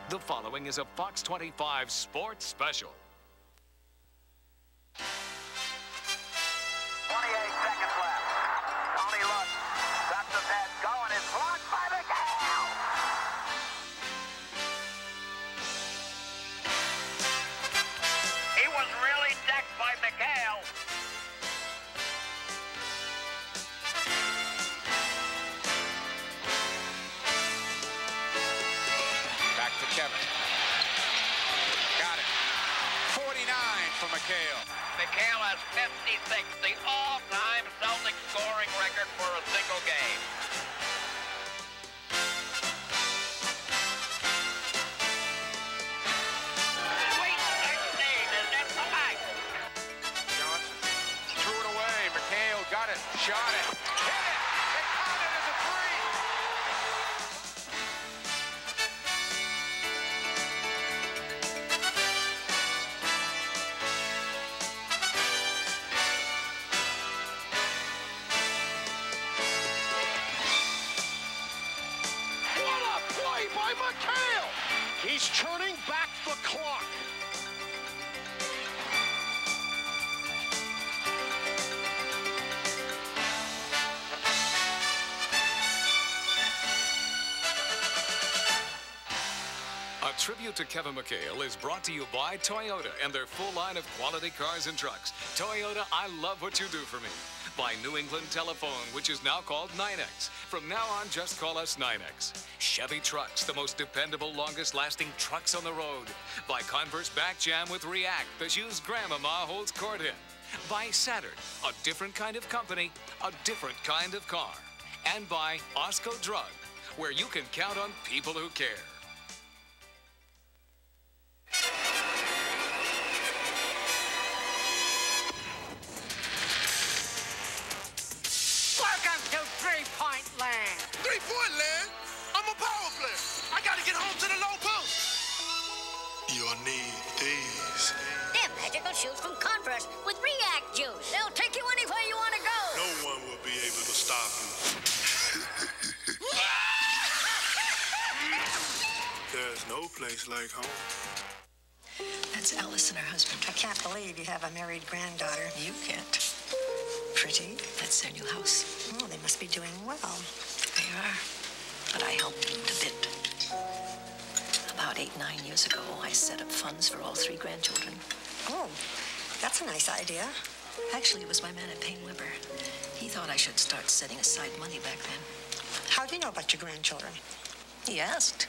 The following is a Fox 25 Sports Special. 28 seconds left. Tony looks. Drops his head. Going. It's blocked by McHale. He was really decked by McHale. Back to Kevin. Got it. 49 for McHale. McHale has 56, the all-time Celtics scoring record for a single game. Sweet 16, is that the back? Johnson threw it away. McHale got it. Shot it. Hit it. They count it as a three. What a play by McHale! He's turning back the clock. A tribute to Kevin McHale is brought to you by Toyota and their full line of quality cars and trucks. Toyota, I love what you do for me. By New England Telephone, which is now called 9X. From now on, just call us 9X. Chevy Trucks, the most dependable, longest-lasting trucks on the road. By Converse Back Jam with React, the shoes Grandmama holds court in. By Saturn, a different kind of company, a different kind of car. And by Osco Drug, where you can count on people who care. Welcome to three-point land. 3-point land? I'm a power player. I gotta get home to the low post. You'll need these. They're magical shoes from Converse with React juice. They'll take you anywhere you want to go. No one will be able to stop you. There's no place like home. That's Alice and her husband. I can't believe you have a married granddaughter. You can't. Pretty. That's their new house. Oh, they must be doing well. They are. But I helped a bit. About 8-9 years ago, I set up funds for all 3 grandchildren. Oh, that's a nice idea. Actually, it was my man at Payne Weber. He thought I should start setting aside money back then. How do you know about your grandchildren? He asked.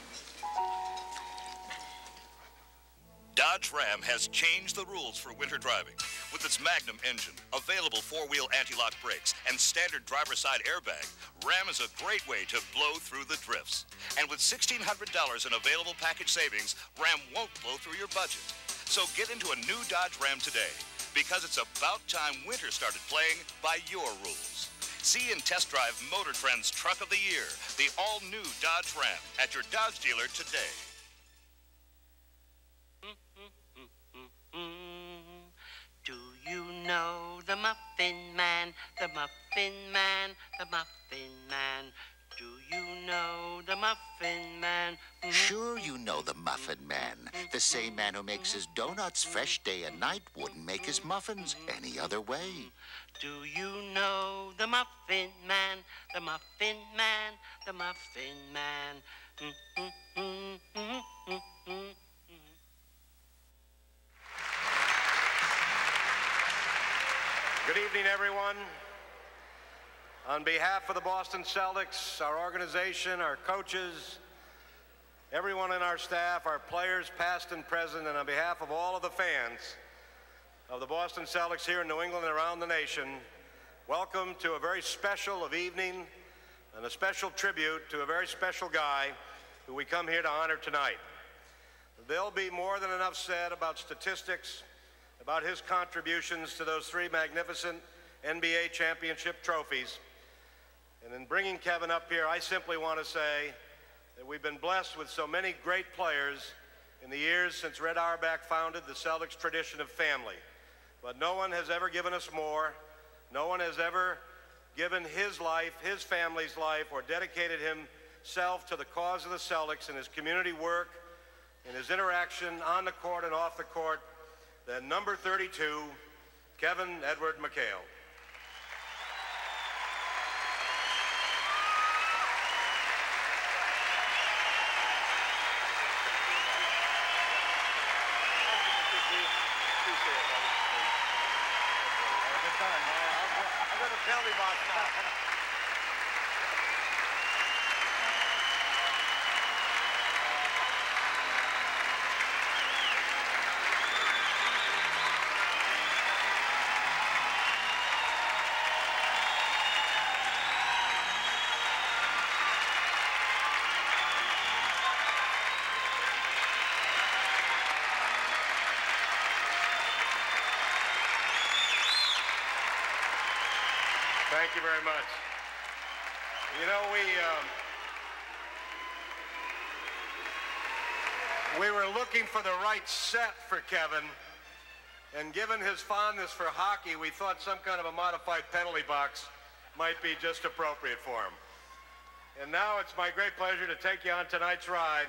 Dodge Ram has changed the rules for winter driving. With its Magnum engine, available 4-wheel anti-lock brakes, and standard driver's side airbag, Ram is a great way to blow through the drifts. And with $1,600 in available package savings, Ram won't blow through your budget. So get into a new Dodge Ram today, because it's about time winter started playing by your rules. See and test drive Motor Trend's Truck of the Year, the all-new Dodge Ram, at your Dodge dealer today. Do you know the Muffin Man, the Muffin Man, the Muffin Man? Do you know the Muffin Man? Sure you know the Muffin Man. The same man who makes his donuts fresh day and night wouldn't make his muffins any other way. Do you know the Muffin Man, the Muffin Man, the Muffin Man? Good evening, everyone. On behalf of the Boston Celtics, our organization, our coaches, everyone in our staff, our players, past and present, and on behalf of all of the fans of the Boston Celtics here in New England and around the nation, welcome to a very special evening and a special tribute to a very special guy who we come here to honor tonight. There'll be more than enough said about statistics, about his contributions to those 3 magnificent NBA championship trophies. And in bringing Kevin up here, I simply want to say that we've been blessed with so many great players in the years since Red Auerbach founded the Celtics tradition of family. But no one has ever given us more. No one has ever given his life, his family's life, or dedicated himself to the cause of the Celtics and his community work in his interaction on the court and off the court than number 32, Kevin Edward McHale. Penalty box now. Thank you very much. You know, we were looking for the right set for Kevin, and given his fondness for hockey, we thought some kind of a modified penalty box might be just appropriate for him. And now it's my great pleasure to take you on tonight's ride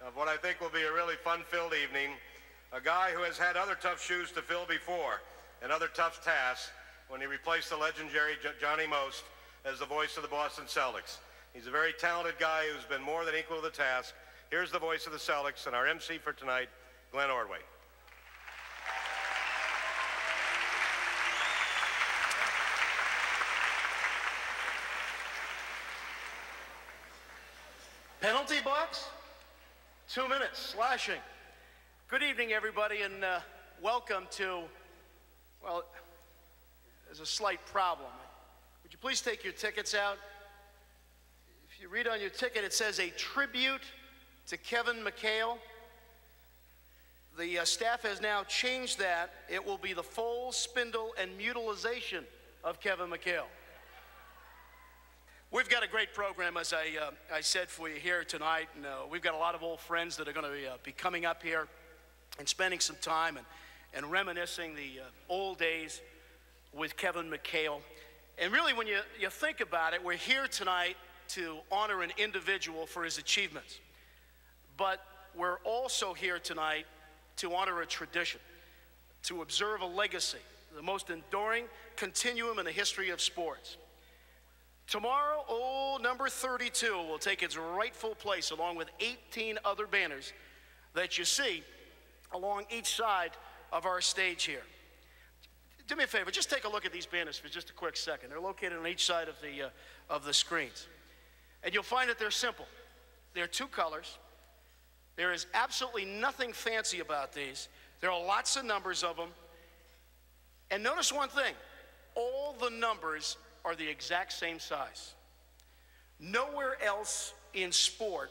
of what I think will be a really fun-filled evening. A guy who has had other tough shoes to fill before and other tough tasks when he replaced the legendary Johnny Most as the voice of the Boston Celtics. He's a very talented guy who's been more than equal to the task. Here's the voice of the Celtics and our MC for tonight, Glenn Ordway. Penalty box? 2 minutes, slashing. Good evening, everybody, and welcome to, well, there's a slight problem. Would you please take your tickets out? If you read on your ticket, it says a tribute to Kevin McHale. The staff has now changed that. It will be the fold, spindle, and mutilization of Kevin McHale. We've got a great program, as I said, for you here tonight, and we've got a lot of old friends that are going to be coming up here and spending some time and reminiscing the old days with Kevin McHale. And really, when you think about it, we're here tonight to honor an individual for his achievements. But we're also here tonight to honor a tradition, to observe a legacy, the most enduring continuum in the history of sports. Tomorrow, old number 32 will take its rightful place along with 18 other banners that you see along each side of our stage here. Do me a favor, just take a look at these banners for just a quick second. They're located on each side of the screens. And you'll find that they're simple. They're two colors. There is absolutely nothing fancy about these. There are lots of numbers of them. And notice one thing, all the numbers are the exact same size. Nowhere else in sport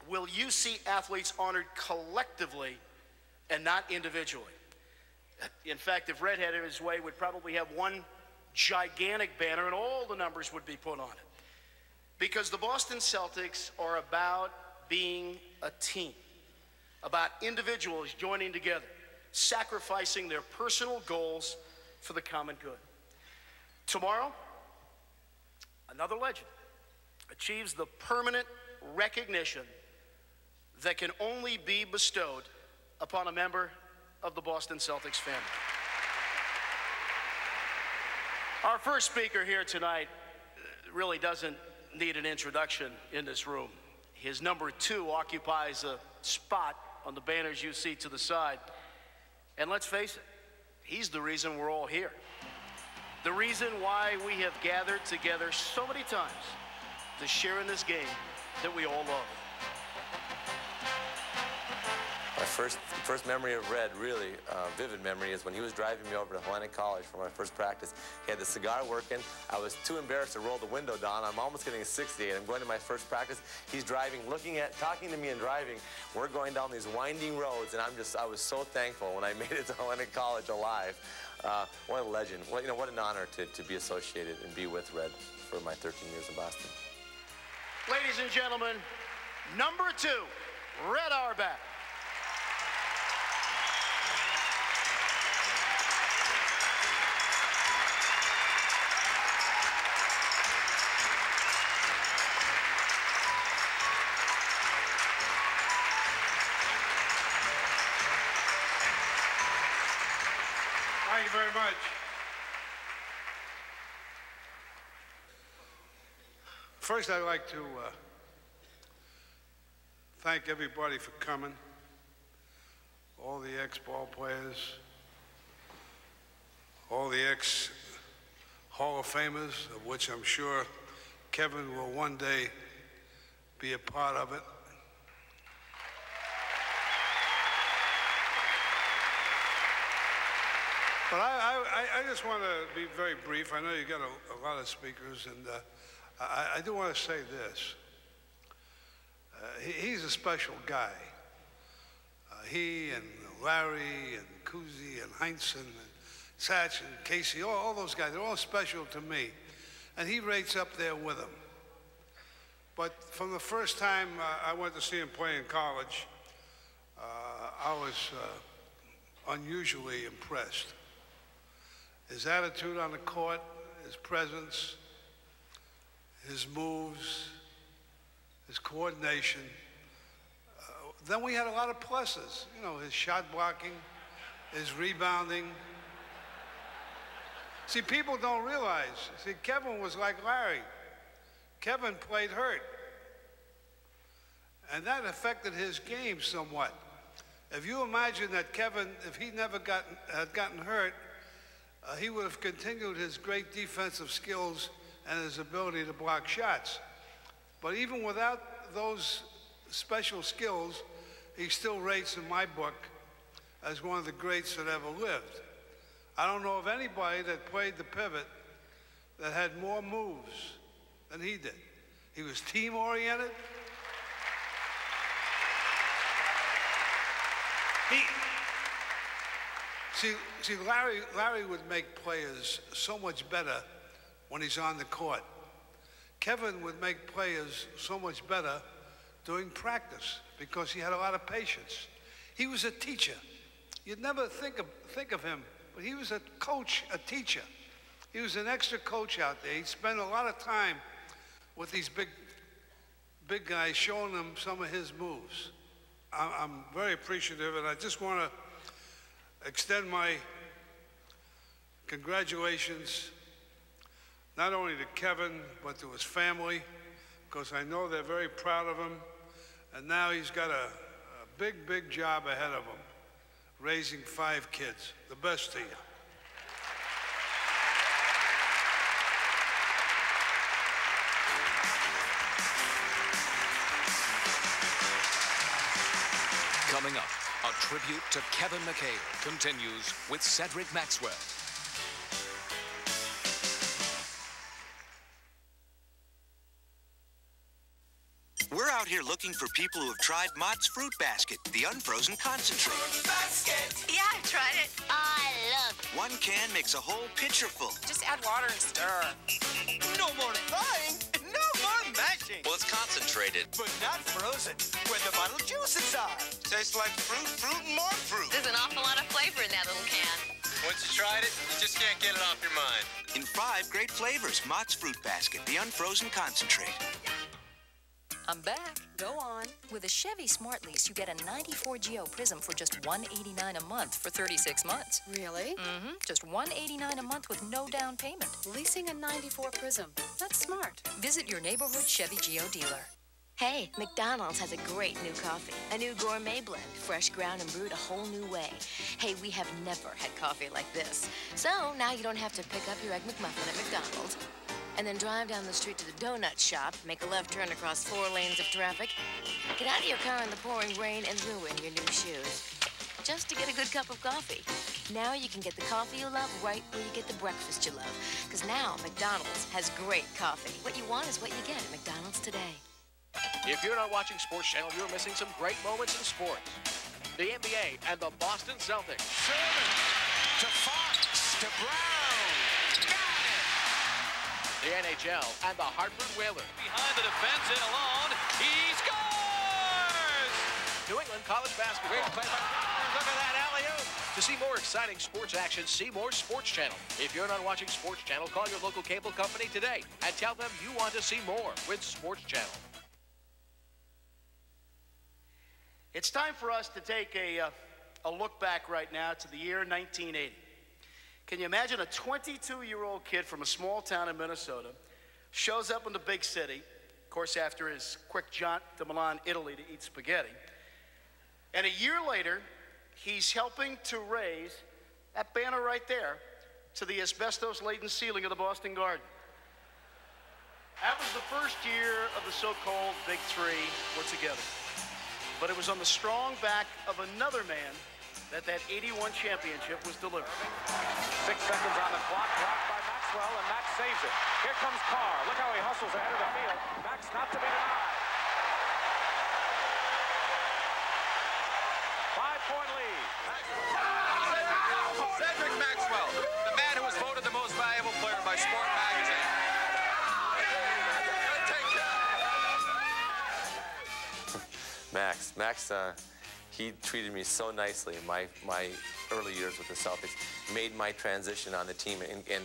will you see athletes honored collectively and not individually. In fact, if Red had his way, would probably have one gigantic banner and all the numbers would be put on it. Because the Boston Celtics are about being a team, about individuals joining together, sacrificing their personal goals for the common good. Tomorrow, another legend achieves the permanent recognition that can only be bestowed upon a member of the Boston Celtics family. Our first speaker here tonight really doesn't need an introduction in this room. His number 2 occupies a spot on the banners you see to the side. And let's face it, he's the reason we're all here. The reason why we have gathered together so many times to share in this game that we all love. My first memory of Red, really vivid memory, is when he was driving me over to Hellenic College for my first practice. He had the cigar working. I was too embarrassed to roll the window down. I'm almost getting a 68. I'm going to my first practice. He's driving, talking to me and driving. We're going down these winding roads, and I was so thankful when I made it to Hellenic College alive. What a legend. What an honor to be associated and be with Red for my 13 years in Boston. Ladies and gentlemen, number 2, Red Auerbach. Thank you very much. First, I'd like to thank everybody for coming, all the ex-ball players, all the ex-Hall of Famers, of which I'm sure Kevin will one day be a part of it. But I just want to be very brief. I know you got a lot of speakers, and I do want to say this. He's a special guy. He and Larry and Cousy and Heinz and Satch and Casey, all those guys, they're all special to me. And he rates up there with them. But from the first time I went to see him play in college, I was unusually impressed. His attitude on the court, his presence, his moves, his coordination. Then we had a lot of pluses. You know, his shot blocking, his rebounding. See, people don't realize. See, Kevin was like Larry. Kevin played hurt. And that affected his game somewhat. If you imagine that Kevin, if he never had gotten hurt, he would have continued his great defensive skills and his ability to block shots. But even without those special skills, he still rates in my book as one of the greats that ever lived. I don't know of anybody that played the pivot that had more moves than he did. He was team-oriented. See, Larry would make players so much better when he's on the court. Kevin would make players so much better during practice because he had a lot of patience. He was a teacher. You'd never think of him, but he was a coach, a teacher. He was an extra coach out there. He'd spend a lot of time with these big guys, showing them some of his moves. I'm very appreciative, and I just want to extend my congratulations not only to Kevin, but to his family, because I know they're very proud of him. And now he's got a big job ahead of him, raising 5 kids. The best to you. Coming up, a tribute to Kevin McHale continues with Cedric Maxwell. We're out here looking for people who have tried Mott's Fruit Basket, the unfrozen concentrate. Fruit Basket! Yeah, I've tried it. I love it. 1 can makes a whole pitcherful. Just add water and stir. No more frying, no more mashing. Well, it's concentrated. But not frozen, where the bottled juices are. Tastes like fruit, and more fruit. There's an awful lot of flavor in that little can. Once you tried it, you just can't get it off your mind. In 5 great flavors, Mott's Fruit Basket, the unfrozen concentrate. I'm back. Go on. With a Chevy Smart Lease, you get a 94 Geo Prism for just $189 a month for 36 months. Really? Mm-hmm. Just $189 a month with no down payment. Leasing a 94 Prism. That's smart. Visit your neighborhood Chevy Geo dealer. Hey, McDonald's has a great new coffee. A new gourmet blend, fresh ground and brewed a whole new way. Hey, we have never had coffee like this. So now you don't have to pick up your Egg McMuffin at McDonald's and then drive down the street to the donut shop, make a left turn across 4 lanes of traffic, get out of your car in the pouring rain and ruin your new shoes just to get a good cup of coffee. Now you can get the coffee you love right where you get the breakfast you love. Because now McDonald's has great coffee. What you want is what you get at McDonald's today. If you're not watching Sports Channel, you're missing some great moments in sports. The NBA and the Boston Celtics. Sherman to Fox to Brown. Got it! The NHL and the Hartford Whalers. Behind the defense in alone. He scores! New England college basketball. Great play by Connor. Look at that alley-oop. To see more exciting sports action, see more Sports Channel. If you're not watching Sports Channel, call your local cable company today and tell them you want to see more with Sports Channel. It's time for us to take a look back right now to the year 1980. Can you imagine a 22-year-old kid from a small town in Minnesota shows up in the big city, of course, after his quick jaunt to Milan, Italy to eat spaghetti. And a year later, he's helping to raise that banner right there to the asbestos-laden ceiling of the Boston Garden. That was the first year of the so-called Big Three were together. But it was on the strong back of another man that 81 championship was delivered. 6 seconds on the clock, blocked by Maxwell, and Max saves it. Here comes Carr. Look how he hustles ahead of the field. Max not to be denied. 5-point lead. Cedric Maxwell, the man who was voted the most valuable player by Sport Magazine. Max, he treated me so nicely in my early years with the Celtics, made my transition on the team, and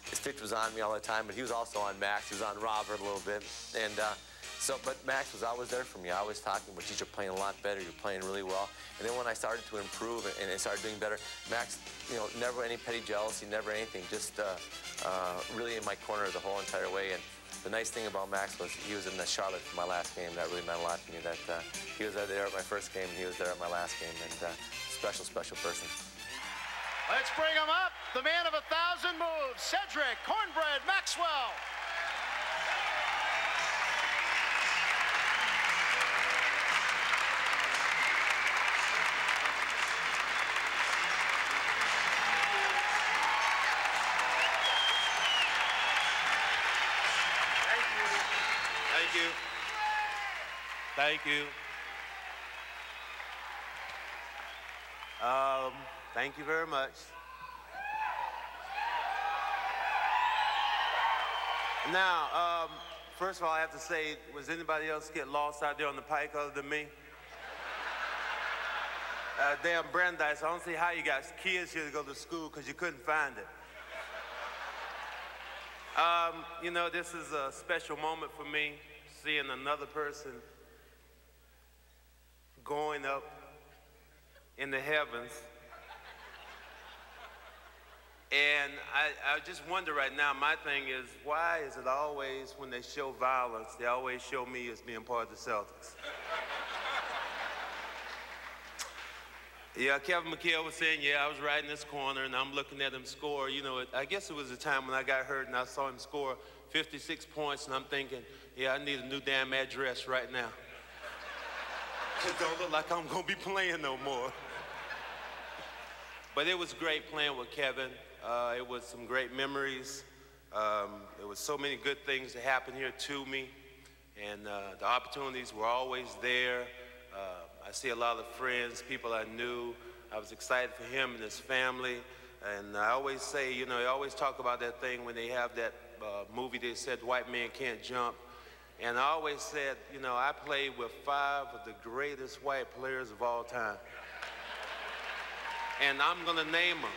Fitch was on me all the time, but he was also on Max, he was on Robert a little bit, and but Max was always there for me. I always talking about, geez, you're playing a lot better, you're playing really well. And then when I started to improve and I started doing better, Max, never any petty jealousy, never anything, just really in my corner the whole entire way. And the nice thing about Max was he was in the Charlotte for my last game. That really meant a lot to me. That he was there at my first game, and he was there at my last game, and special person. Let's bring him up, the man of 1,000 moves, Cedric Cornbread Maxwell. Thank you. Thank you very much. Now, first of all, I have to say, was anybody else get lost out there on the pike other than me? Damn Brandeis, I don't see how you got kids here to go to school because you couldn't find it. This is a special moment for me, seeing another person going up in the heavens. And I just wonder right now, my thing is, why is it always when they show violence, they always show me as being part of the Celtics? Yeah, Kevin McHale was saying, yeah, I was right in this corner and I'm looking at him score. I guess it was the time when I got hurt and I saw him score 56 points and I'm thinking, yeah, I need a new damn address right now. It don't look like I'm gonna be playing no more. But it was great playing with Kevin. It was some great memories. There was so many good things that happened here to me. And the opportunities were always there. I see a lot of friends, people I knew. I was excited for him and his family. And I always say, they always talk about that thing when they have that movie that said white men can't jump. And I always said, I played with 5 of the greatest white players of all time. And I'm gonna name them.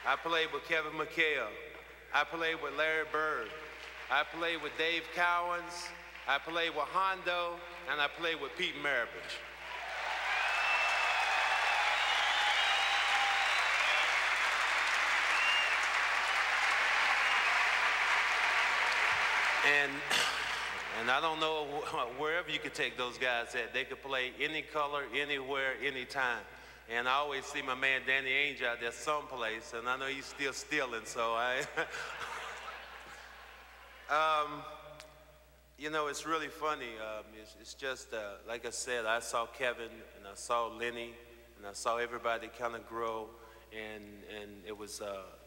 I played with Kevin McHale. I played with Larry Bird. I played with Dave Cowens. I played with Hondo, and I played with Pete Maravich. And I don't know wherever you could take those guys at. They could play any color, anywhere, anytime. And I always see my man Danny Ainge out there someplace, and I know he's still stealing, so it's really funny. It's just, like I said, I saw Kevin, and I saw Lenny, and I saw everybody kind of grow, and it was,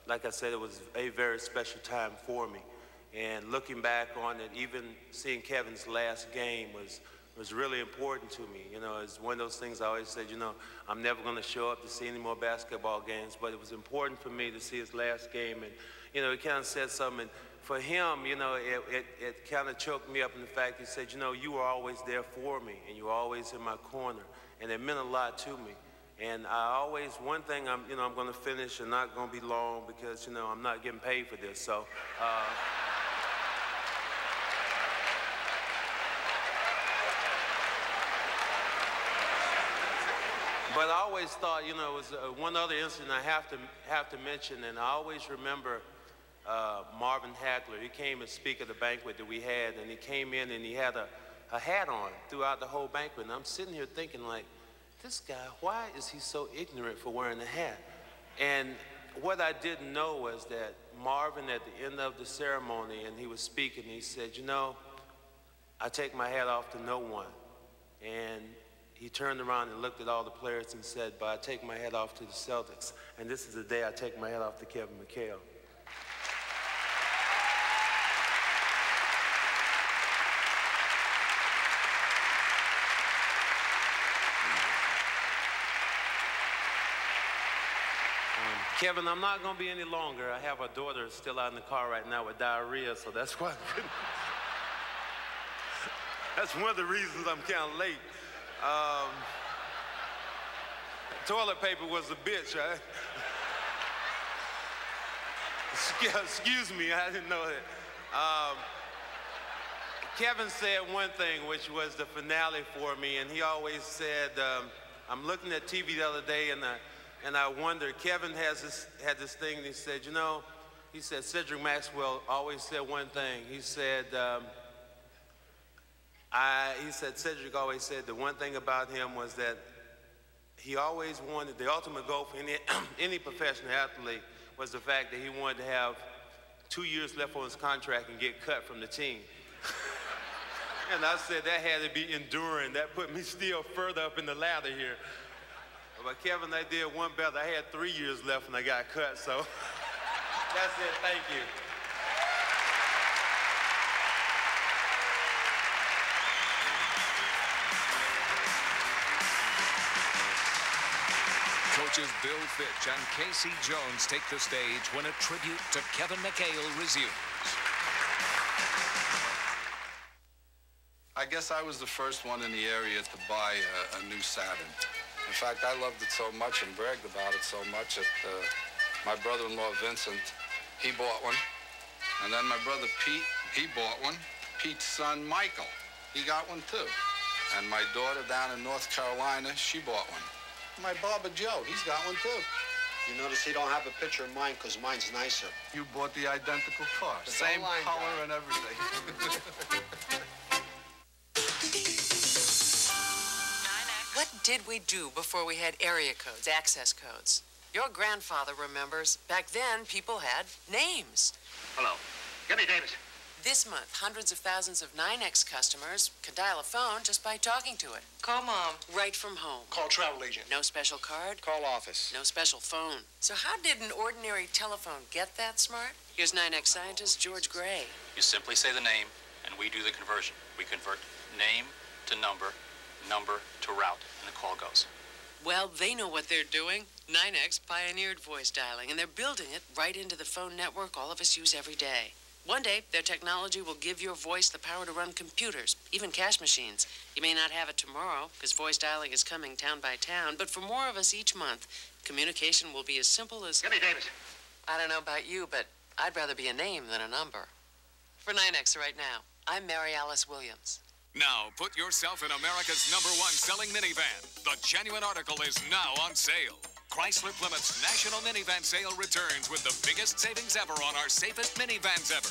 like I said, it was a very special time for me. And looking back on it, even seeing Kevin's last game was really important to me. It's one of those things I always said, I'm never going to show up to see any more basketball games, but it was important for me to see his last game. And, it kind of said something. For him, it kind of choked me up in the fact he said, you were always there for me, and you were always in my corner. And it meant a lot to me. And I always, one thing I'm going to finish and not going to be long because, I'm not getting paid for this. So, But I always thought, you know, it was one other incident I have to mention, and I always remember Marvin Hagler. He came and speak at the banquet that we had, and he came in and he had a hat on throughout the whole banquet. And I'm sitting here thinking, like, this guy, why is he so ignorant for wearing a hat? And what I didn't know was that Marvin, at the end of the ceremony, and he was speaking, he said, you know, I take my hat off to no one. And he turned around and looked at all the players and said, but I take my hat off to the Celtics. And this is the day I take my hat off to Kevin McHale. Kevin, I'm not going to be any longer. I have a daughter still out in the car right now with diarrhea, so that's why that's one of the reasons I'm kind of late. Toilet paper was a bitch, right? Excuse me, I didn't know that. Kevin said one thing, which was the finale for me, and he always said, I'm looking at TV the other day, and I wonder, Kevin had this thing, and he said, you know, he said, Cedric Maxwell always said one thing. He said, Cedric always said the one thing about him was that he always wanted, the ultimate goal for any professional athlete was the fact that he wanted to have 2 years left on his contract and get cut from the team. And I said that had to be enduring. That put me still further up in the ladder here. But Kevin, I did one better. I had 3 years left and I got cut, so that's it. Thank you. Coaches Bill Fitch and Casey Jones take the stage when a tribute to Kevin McHale resumes. I guess I was the first one in the area to buy a new Saturn. In fact, I loved it so much and bragged about it so much that my brother-in-law, Vincent, he bought one. And then my brother Pete, he bought one. Pete's son, Michael, he got one too. And my daughter down in North Carolina, she bought one. My barber Joe, he's got one too. You notice he don't have a picture of mine because mine's nicer. You bought the identical car. The same color guy. and everything. What did we do before we had area codes, access codes? Your grandfather remembers. Back then, people had names. Hello. Gibby Davis. This month, hundreds of thousands of 9X customers can dial a phone just by talking to it. Call Mom. Right from home. Call travel agent. No special card. Call office. No special phone. So how did an ordinary telephone get that smart? Here's 9X scientist George Gray. You simply say the name, and we do the conversion. We convert name to number, number to route, and the call goes. Well, they know what they're doing. 9X pioneered voice dialing, and they're building it right into the phone network all of us use every day. One day, their technology will give your voice the power to run computers, even cash machines. You may not have it tomorrow, because voice dialing is coming town by town, but for more of us each month, communication will be as simple as... Gibby Davis. I don't know about you, but I'd rather be a name than a number. For 9X right now, I'm Mary Alice Williams. Now, put yourself in America's #1 selling minivan. The genuine article is now on sale. Chrysler Plymouth's National Minivan Sale returns with the biggest savings ever on our safest minivans ever.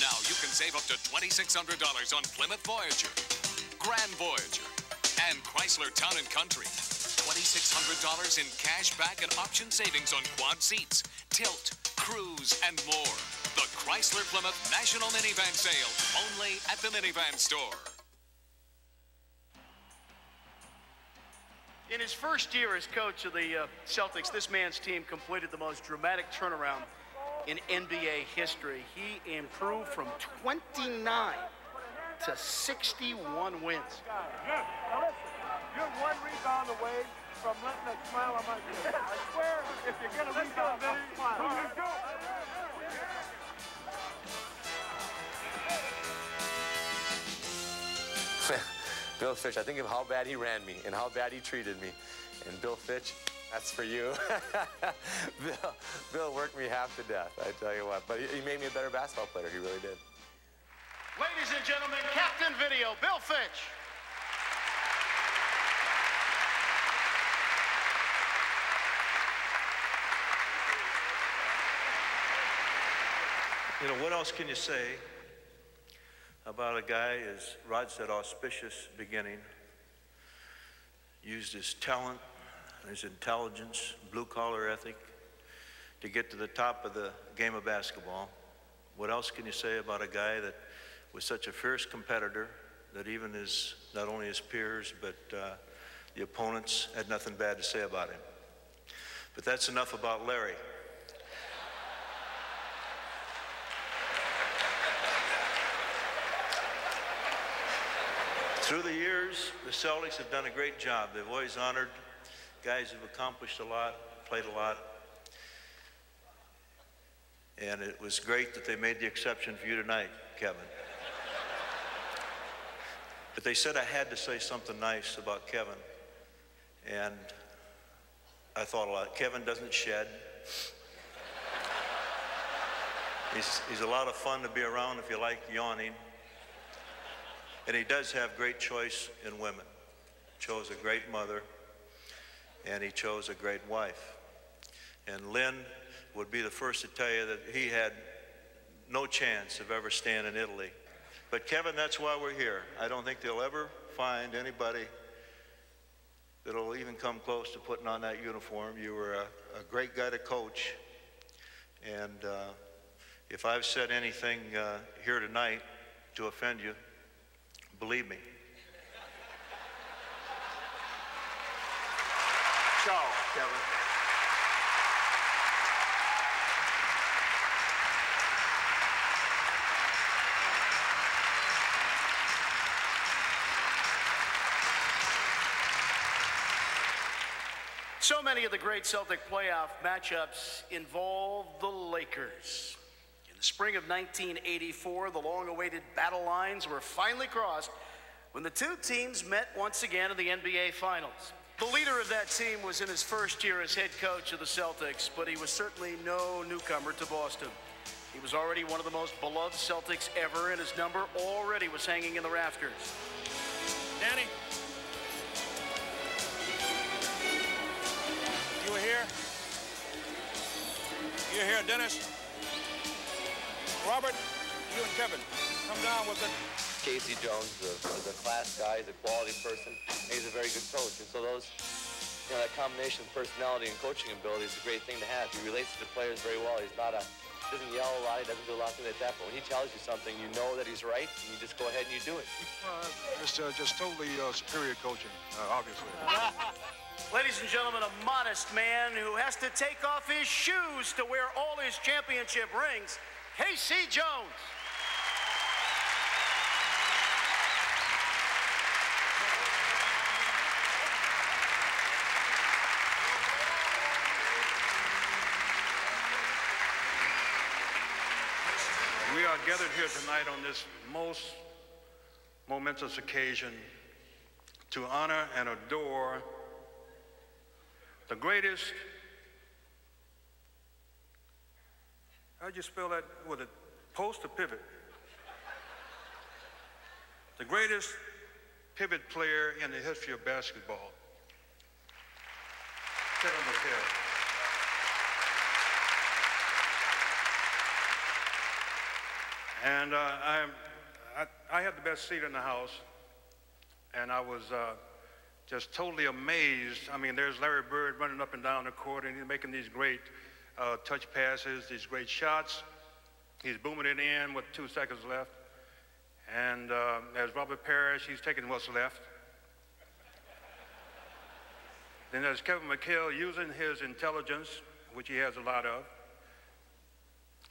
Now you can save up to $2,600 on Plymouth Voyager, Grand Voyager, and Chrysler Town & Country. $2,600 in cash back and option savings on quad seats, tilt, cruise, and more. The Chrysler Plymouth National Minivan Sale, only at the minivan store. In his first year as coach of the Celtics, this man's team completed the most dramatic turnaround in NBA history. He improved from 29 to 61 wins. You're one rebound away from letting that smile on my face. I swear, if you're going to rebound, smile. Bill Fitch, I think of how bad he ran me and how bad he treated me. And Bill Fitch, that's for you. Bill worked me half to death, I tell you what. But he made me a better basketball player, he really did. Ladies and gentlemen, Captain Video, Bill Fitch. You know, what else can you say about a guy, as Rod said, auspicious beginning, used his talent, his intelligence, blue-collar ethic to get to the top of the game of basketball. What else can you say about a guy that was such a fierce competitor that even his, not only his peers, but the opponents had nothing bad to say about him? But that's enough about Larry. Through the years, the Celtics have done a great job. They've always honored guys who've accomplished a lot, played a lot. And it was great that they made the exception for you tonight, Kevin. But they said I had to say something nice about Kevin. And I thought a lot. Kevin doesn't shed. He's a lot of fun to be around if you like yawning. And he does have great choice in women. Chose a great mother, and he chose a great wife. And Lynn would be the first to tell you that he had no chance of ever staying in Italy. But Kevin, that's why we're here. I don't think they'll ever find anybody that'll even come close to putting on that uniform. You were a great guy to coach. And if I've said anything here tonight to offend you, believe me. Ciao, Kevin. So many of the great Celtic playoff matchups involve the Lakers. In the spring of 1984, the long-awaited battle lines were finally crossed when the two teams met once again in the NBA Finals. The leader of that team was in his first year as head coach of the Celtics, but he was certainly no newcomer to Boston. He was already one of the most beloved Celtics ever, and his number already was hanging in the rafters. Danny? You were here? You're here, Dennis? Robert, you and Kevin, come down with it. Casey Jones is a class guy, he's a quality person, and he's a very good coach. And so those, that combination of personality and coaching ability is a great thing to have. He relates to the players very well. He's not doesn't yell a lot, he doesn't do a lot of things like that, but when he tells you something, you know that he's right, and you just go ahead and you do it. It's just totally superior coaching, obviously. Ladies and gentlemen, a modest man who has to take off his shoes to wear all his championship rings, Casey Jones. We are gathered here tonight on this most momentous occasion to honor and adore the greatest, how'd you spell that? Was it post or pivot? The greatest pivot player in the history of basketball, Cedric McHale. And I had the best seat in the house, and I was just totally amazed. I mean, there's Larry Bird running up and down the court, and he's making these great touch passes, these great shots. He's booming it in with 2 seconds left. And there's Robert Parrish, he's taking what's left. Then there's Kevin McHale using his intelligence, which he has a lot of,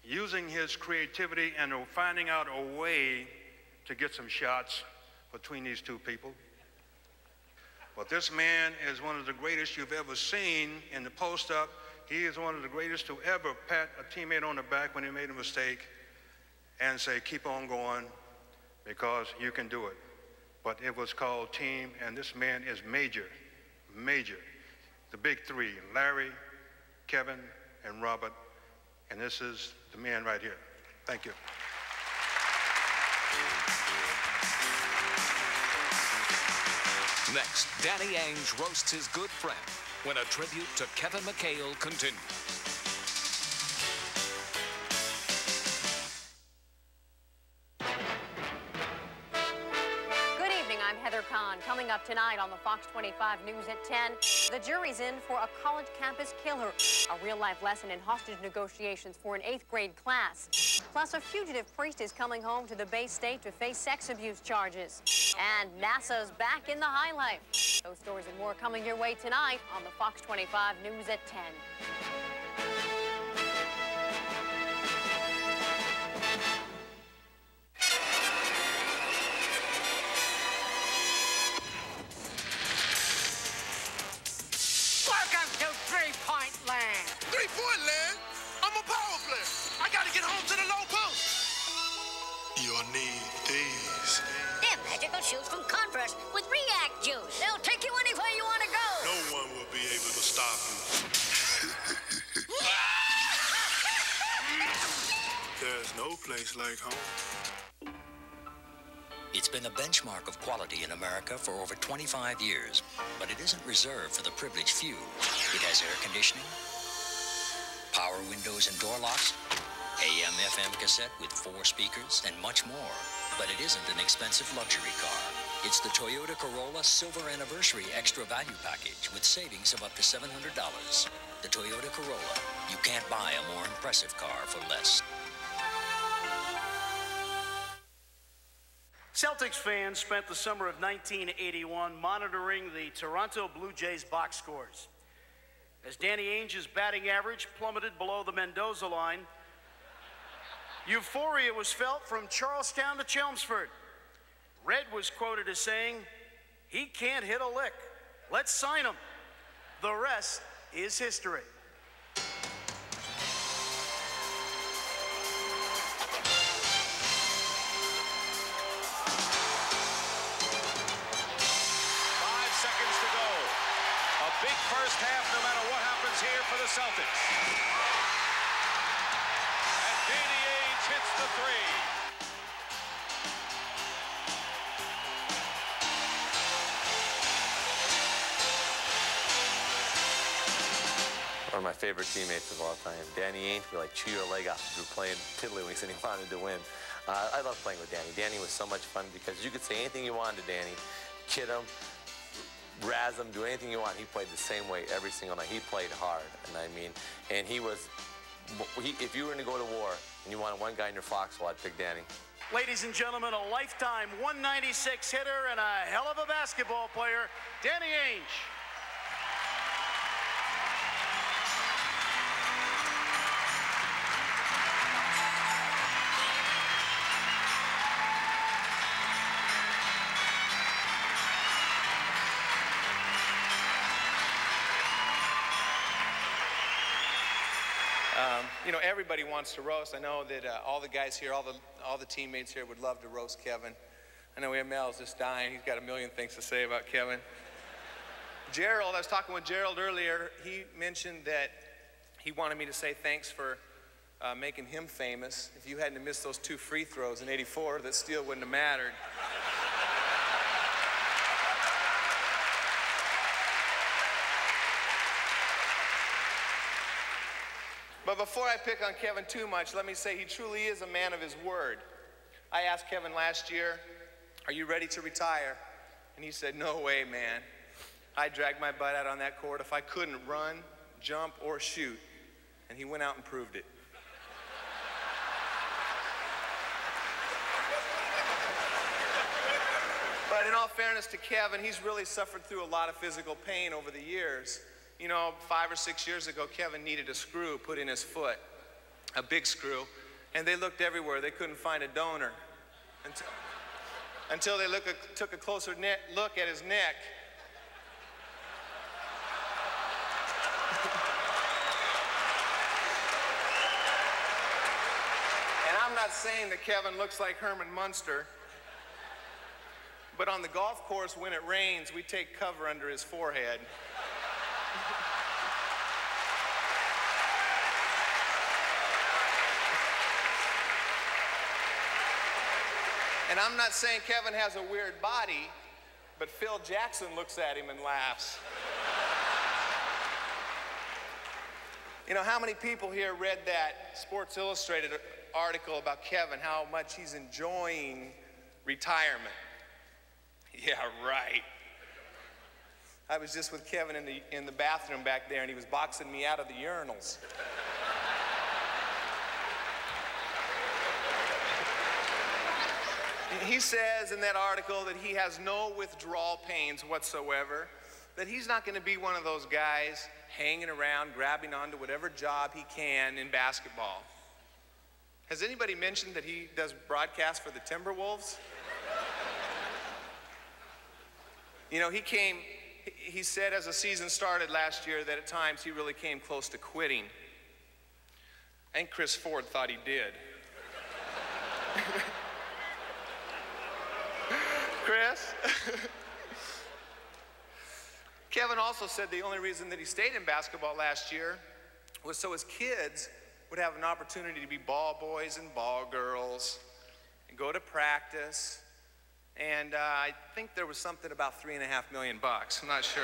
using his creativity and finding out a way to get some shots between these two people. But this man is one of the greatest you've ever seen in the post-up. He is one of the greatest to ever pat a teammate on the back when he made a mistake and say, keep on going because you can do it. But it was called team, and this man is major. The big three, Larry, Kevin, and Robert. And this is the man right here. Thank you. Next, Danny Ainge roasts his good friend when a tribute to Kevin McHale continues. up tonight on the Fox 25 News at 10. The jury's in for a college campus killer. A real-life lesson in hostage negotiations for an 8th grade class. Plus, a fugitive priest is coming home to the Bay State to face sex abuse charges. And NASA's back in the high life. Those stories and more coming your way tonight on the Fox 25 News at 10. Welcome to three-point land. Three-point land? I'm a power player. I gotta get home to the low post. You'll need these. They're magical shoes from Converse with React juice. They'll take you anywhere you want to go. No one will be able to stop you. There's no place like home. It's been a benchmark of quality in America for over 25 years, but it isn't reserved for the privileged few. It has air conditioning, power windows and door locks, AM/FM cassette with 4 speakers, and much more. But it isn't an expensive luxury car. It's the Toyota Corolla Silver Anniversary Extra Value Package with savings of up to $700. The Toyota Corolla. You can't buy a more impressive car for less. Celtics fans spent the summer of 1981 monitoring the Toronto Blue Jays box scores. As Danny Ainge's batting average plummeted below the Mendoza line, euphoria was felt from Charlestown to Chelmsford. Red was quoted as saying, "He can't hit a lick. Let's sign him." The rest is history. Big first half, no matter what happens here for the Celtics. And Danny Ainge hits the 3. One of my favorite teammates of all time. Danny Ainge would like chew your leg off if you were playing tiddlywinks and he wanted to win. I love playing with Danny. Danny was so much fun because you could say anything you wanted to Danny, kid him, razz him, do anything you want. He played the same way every single night. He played hard, and he was, if you were going to go to war and you wanted one guy in your foxhole, I'd pick Danny. Ladies and gentlemen, a lifetime 196 hitter and a hell of a basketball player, Danny Ainge. You know, everybody wants to roast. I know that all the guys here, all the teammates here would love to roast Kevin. I know Mel's just dying. He's got a million things to say about Kevin. Gerald, I was talking with Gerald earlier. He mentioned that he wanted me to say thanks for making him famous. If you hadn't missed those 2 free throws in '84, that steal wouldn't have mattered. But before I pick on Kevin too much, let me say he truly is a man of his word. I asked Kevin last year, "Are you ready to retire?" And he said, "No way, man. I dragged my butt out on that court if I couldn't run, jump, or shoot." And he went out and proved it. But in all fairness to Kevin, he's really suffered through a lot of physical pain over the years. You know, 5 or 6 years ago, Kevin needed a screw put in his foot, a big screw, and they looked everywhere. They couldn't find a donor until they took a closer look at his neck. And I'm not saying that Kevin looks like Herman Munster, but on the golf course, when it rains, we take cover under his forehead. And I'm not saying Kevin has a weird body, but Phil Jackson looks at him and laughs. You know, how many people here read that Sports Illustrated article about Kevin, how much he's enjoying retirement? Yeah, right. I was just with Kevin in the bathroom back there, and he was boxing me out of the urinals. He says in that article that he has no withdrawal pains whatsoever, that he's not going to be one of those guys hanging around, grabbing onto whatever job he can in basketball. Has anybody mentioned that he does broadcasts for the Timberwolves? You know, he said as the season started last year that at times he really came close to quitting. I think Chris Ford thought he did. Chris? Kevin also said the only reason that he stayed in basketball last year was so his kids would have an opportunity to be ball boys and ball girls and go to practice. And I think there was something about $3.5 million. I'm not sure.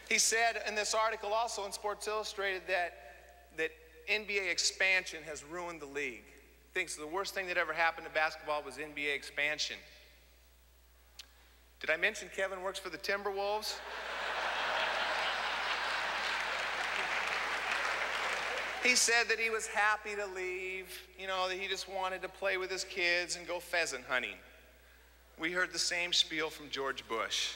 He said in this article also in Sports Illustrated that NBA expansion has ruined the league. He thinks the worst thing that ever happened to basketball was NBA expansion. Did I mention Kevin works for the Timberwolves? He said that he was happy to leave, you know, that he just wanted to play with his kids and go pheasant hunting. We heard the same spiel from George Bush.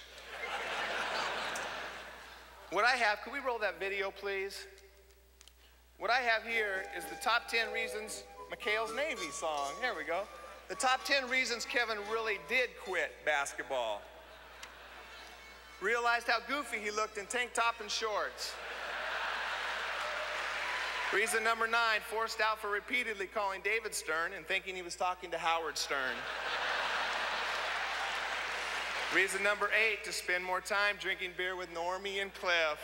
What I have, could we roll that video, please? What I have here is the top 10 reasons, McHale's Navy song. Here we go. The top 10 reasons Kevin really did quit basketball. Realized how goofy he looked in tank top and shorts. Reason number 9, forced out for repeatedly calling David Stern and thinking he was talking to Howard Stern. Reason number 8, to spend more time drinking beer with Normie and Cliff.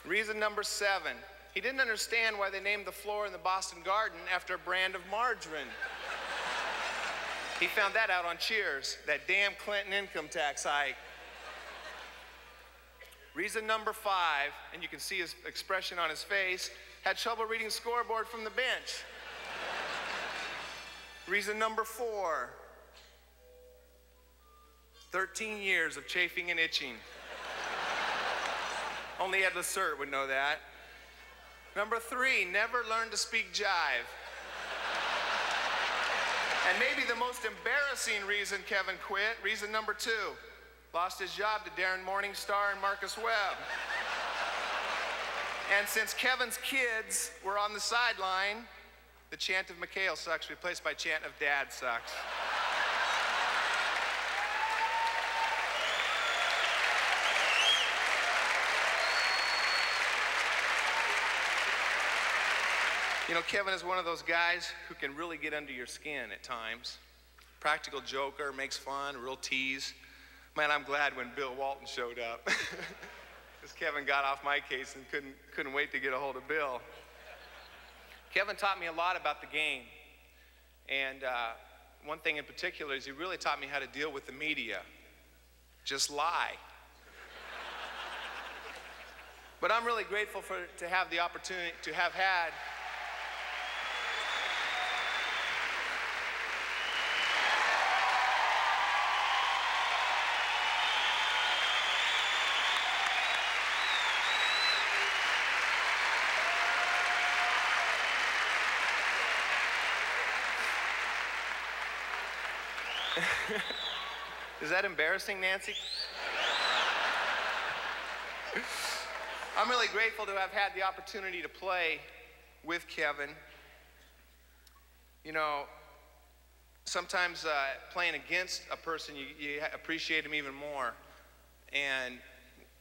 Reason number 7, he didn't understand why they named the floor in the Boston Garden after a brand of margarine. He found that out on Cheers, that damn Clinton income tax hike. Reason number 5, and you can see his expression on his face, had trouble reading scoreboard from the bench. Reason number 4, 13 years of chafing and itching. Only Ed Lacerte would know that. Number 3, never learned to speak jive. And maybe the most embarrassing reason Kevin quit, reason number 2, lost his job to Darren Morningstar and Marcus Webb. And since Kevin's kids were on the sideline, the chant of McHale sucks replaced by chant of Dad sucks. You know, Kevin is one of those guys who can really get under your skin at times. Practical joker, makes fun, real tease. Man, I'm glad when Bill Walton showed up. Because Kevin got off my case and couldn't wait to get a hold of Bill. Kevin taught me a lot about the game. And one thing in particular is he really taught me how to deal with the media. Just lie. But I'm really grateful to have the opportunity to have had Is that embarrassing, Nancy? I'm really grateful to have had the opportunity to play with Kevin. You know, sometimes playing against a person, you appreciate him even more. And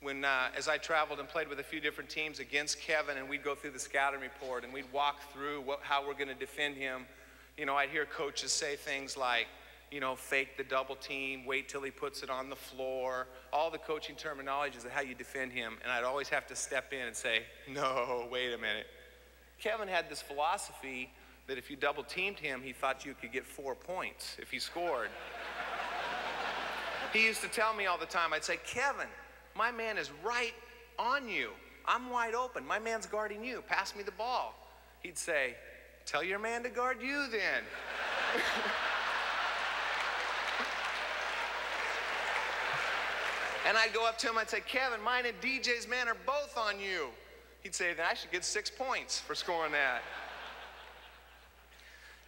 when, as I traveled and played with a few different teams against Kevin, and we'd go through the scouting report and we'd walk through how we're going to defend him, you know, I'd hear coaches say things like, you know, fake the double team, wait till he puts it on the floor. All the coaching terminology is how you defend him. And I'd always have to step in and say, no, wait a minute. Kevin had this philosophy that if you double teamed him, he thought you could get 4 points if he scored. He used to tell me all the time, I'd say, Kevin, my man is right on you. I'm wide open. My man's guarding you. Pass me the ball. He'd say, Tell your man to guard you then. And I'd go up to him, I'd say, Kevin, mine and DJ's man are both on you. He'd say, then I should get 6 points for scoring that.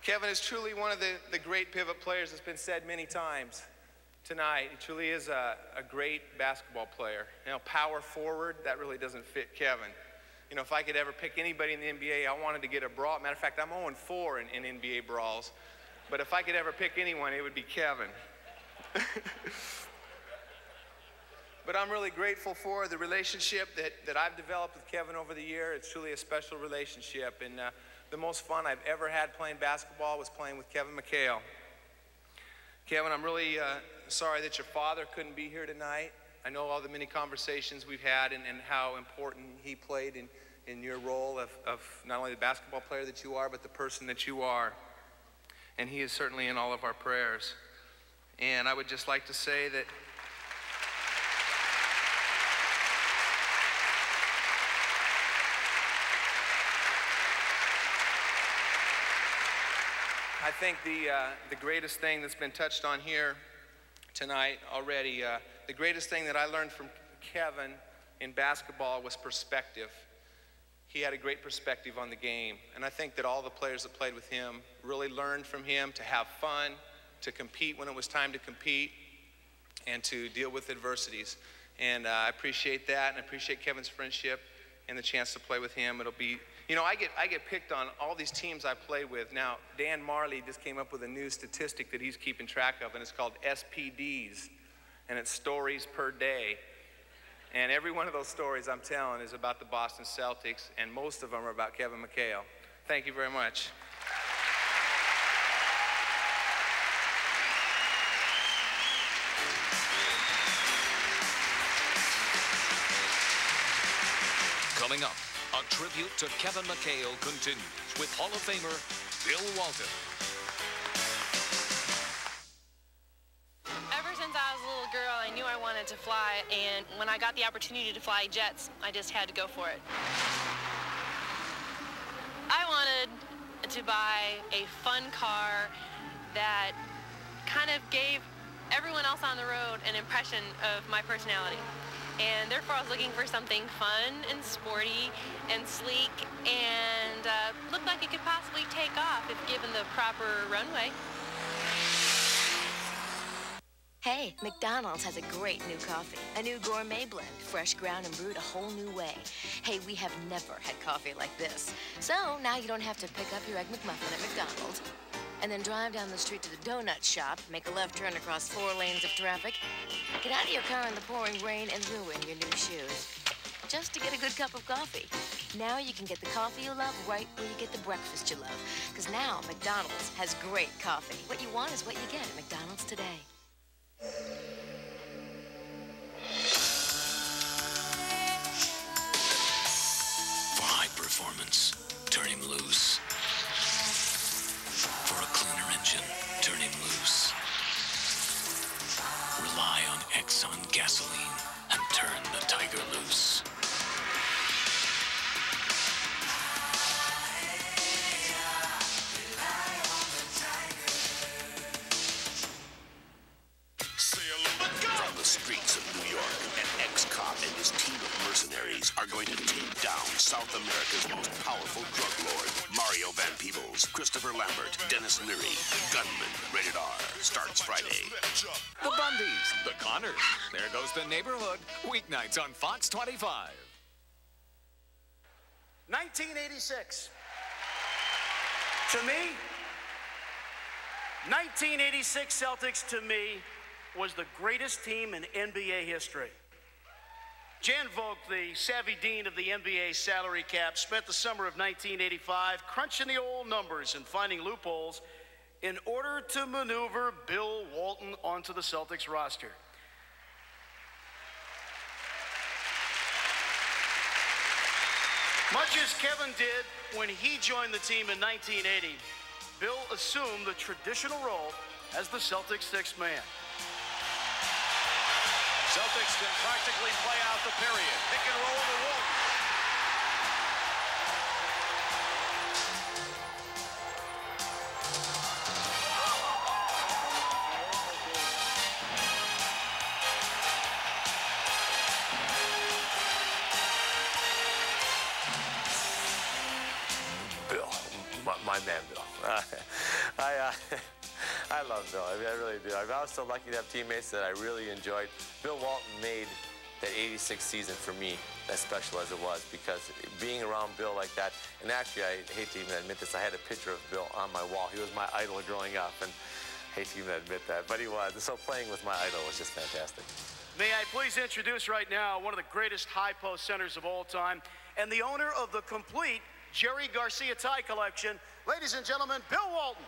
Kevin is truly one of the great pivot players that's been said many times tonight. He truly is a great basketball player. You know, power forward, that really doesn't fit Kevin. You know, if I could ever pick anybody in the NBA, I wanted to get a brawl. Matter of fact, I'm 0-4 in NBA brawls. But if I could ever pick anyone, it would be Kevin. But I'm really grateful for the relationship that I've developed with Kevin over the year. It's truly a special relationship. And the most fun I've ever had playing basketball was playing with Kevin McHale. Kevin, I'm really sorry that your father couldn't be here tonight. I know all the many conversations we've had and how important he played in your role of not only the basketball player that you are, but the person that you are. And he is certainly in all of our prayers. And I would just like to say that I think the greatest thing that's been touched on here tonight already, the greatest thing that I learned from Kevin in basketball was perspective. He had a great perspective on the game. And I think that all the players that played with him really learned from him to have fun, to compete when it was time to compete, and to deal with adversities. And I appreciate that, and I appreciate Kevin's friendship and the chance to play with him. It'll be, you know, I get picked on all these teams I play with. Now, Dan Marley just came up with a new statistic that he's keeping track of, and it's called SPDs, and it's stories per day. And every one of those stories I'm telling is about the Boston Celtics, and most of them are about Kevin McHale. Thank you very much. Coming up, a tribute to Kevin McHale continues with Hall of Famer Bill Walton. Ever since I was a little girl, I knew I wanted to fly, and when I got the opportunity to fly jets, I just had to go for it. I wanted to buy a fun car that kind of gave everyone else on the road an impression of my personality. And therefore, I was looking for something fun and sporty and sleek and looked like it could possibly take off if given the proper runway. Hey, McDonald's has a great new coffee. A new gourmet blend, fresh ground and brewed a whole new way. Hey, we have never had coffee like this. So now you don't have to pick up your Egg McMuffin at McDonald's and then drive down the street to the donut shop, make a left turn across 4 lanes of traffic, get out of your car in the pouring rain and ruin your new shoes. Just to get a good cup of coffee. Now you can get the coffee you love right where you get the breakfast you love. Because now McDonald's has great coffee. What you want is what you get at McDonald's today. For high performance, turn him loose. For a cleaner engine, turn him loose. Rely on Exxon gasoline and turn the Tiger loose. From the streets of New York, an ex-cop and his team of mercenaries are going to take down South America's most powerful drug lord, Mario Van Peebles, Christopher Lambert, Dennis Leary, Gunman, Rated R, starts Friday. The Bundys, the Connors, There Goes the Neighborhood, weeknights on Fox 25. 1986. To me, 1986 Celtics, to me, was the greatest team in NBA history. Jan Volk, the savvy dean of the NBA salary cap, spent the summer of 1985 crunching the old numbers and finding loopholes in order to maneuver Bill Walton onto the Celtics roster. Much as Kevin did when he joined the team in 1980, Bill assumed the traditional role as the Celtics' sixth man. Celtics can practically play out the period. Pick and roll to Walton. man, Bill. I love Bill. I mean, I really do. I was so lucky to have teammates that I really enjoyed. Bill Walton made that '86 season for me as special as it was, because being around Bill like that, and actually I hate to even admit this, I had a picture of Bill on my wall. He was my idol growing up, and I hate to even admit that, but he was. So playing with my idol was just fantastic. May I please introduce right now one of the greatest high post centers of all time, and the owner of the complete Jerry Garcia tie collection, ladies and gentlemen, Bill Walton.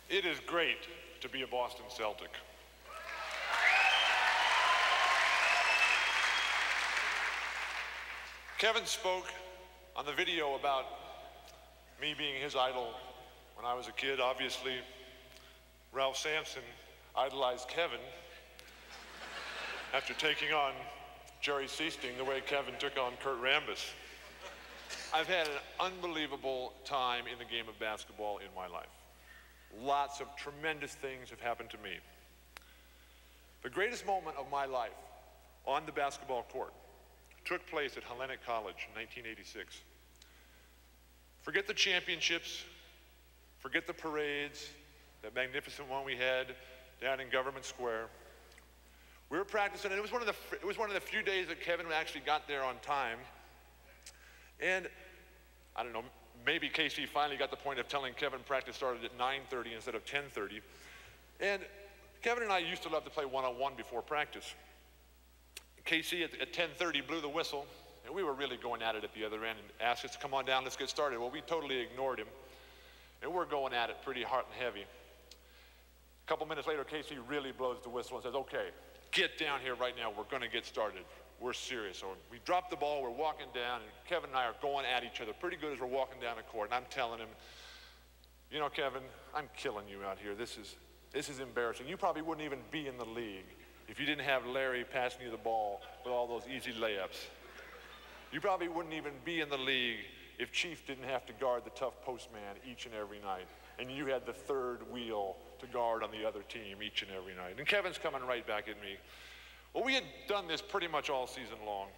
It is great to be a Boston Celtic. Kevin spoke on the video about me being his idol when I was a kid. Obviously, Ralph Sampson idolized Kevin after taking on Jerry Seasting the way Kevin took on Kurt Rambis. I've had an unbelievable time in the game of basketball in my life. Lots of tremendous things have happened to me. The greatest moment of my life on the basketball court took place at Hellenic College in 1986. Forget the championships, forget the parades, that magnificent one we had down in Government Square. We were practicing, and it was one of the few days that Kevin actually got there on time. And I don't know, maybe KC finally got the point of telling Kevin practice started at 9:30 instead of 10:30. And Kevin and I used to love to play one-on-one before practice. KC at 10:30 blew the whistle, and we were really going at it at the other end and asked us to come on down, let's get started. Well, we totally ignored him, and we're going at it pretty hard and heavy. A couple minutes later, KC really blows the whistle and says, okay, get down here right now, we're gonna get started. We're serious. So we drop the ball, we're walking down, and Kevin and I are going at each other pretty good as we're walking down the court. And I'm telling him, you know, Kevin, I'm killing you out here. This is embarrassing. You probably wouldn't even be in the league if you didn't have Larry passing you the ball with all those easy layups. You probably wouldn't even be in the league if Chief didn't have to guard the tough postman each and every night, and you had the third wheel to guard on the other team each and every night. And Kevin's coming right back at me. Well, we had done this pretty much all season long.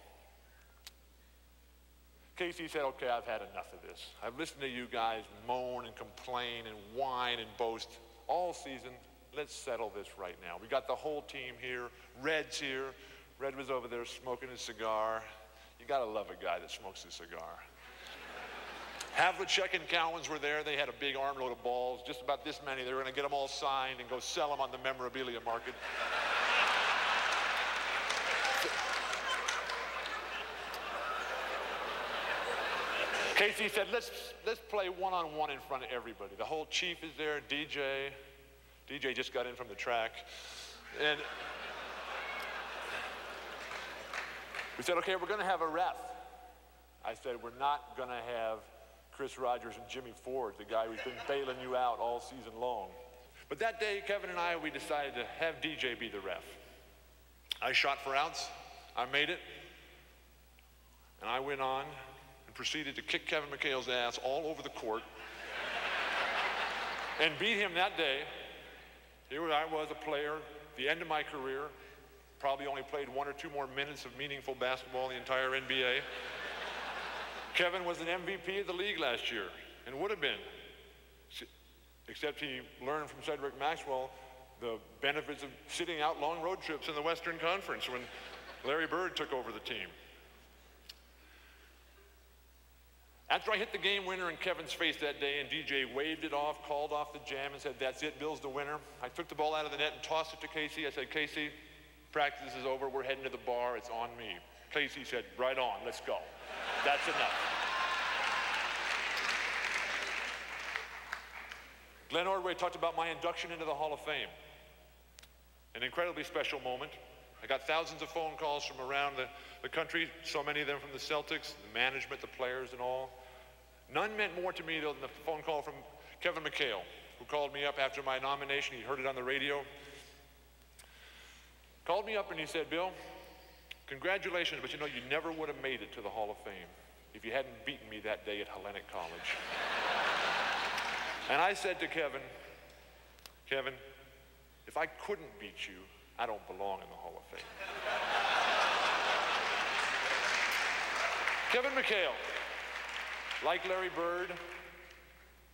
Casey said, okay, I've had enough of this. I've listened to you guys moan and complain and whine and boast all season. Let's settle this right now. We got the whole team here. Red's here. Red was over there smoking his cigar. You gotta love a guy that smokes a cigar. Havlicek and Cowens were there. They had a big armload of balls, just about this many. They were gonna get them all signed and go sell them on the memorabilia market. Casey said, let's play one-on-one in front of everybody. The whole Chief is there, DJ just got in from the track. And we said, okay, we're gonna have a ref. I said, we're not gonna have Chris Rogers and Jimmy Ford, the guy who's been bailing you out all season long. But that day, Kevin and I, we decided to have DJ be the ref. I shot for outs, I made it, and I went on and proceeded to kick Kevin McHale's ass all over the court and beat him that day. Here I was, a player, the end of my career, probably only played 1 or 2 more minutes of meaningful basketball in the entire NBA. Kevin was an MVP of the league last year, and would have been, except he learned from Cedric Maxwell the benefits of sitting out long road trips in the Western Conference when Larry Bird took over the team. After I hit the game winner in Kevin's face that day and DJ waved it off, called off the jam and said, that's it, Bill's the winner, I took the ball out of the net and tossed it to Casey. I said, Casey, practice is over, we're heading to the bar, it's on me. Casey said, right on, let's go. That's enough. Glenn Ordway talked about my induction into the Hall of Fame. An incredibly special moment. I got thousands of phone calls from around the country, so many of them from the Celtics, the management, the players and all. None meant more to me though than the phone call from Kevin McHale, who called me up after my nomination. He heard it on the radio. called me up and he said, Bill, congratulations, but you know, you never would have made it to the Hall of Fame if you hadn't beaten me that day at Hellenic College. And I said to Kevin, Kevin, if I couldn't beat you, I don't belong in the Hall of Fame. Kevin McHale, like Larry Bird,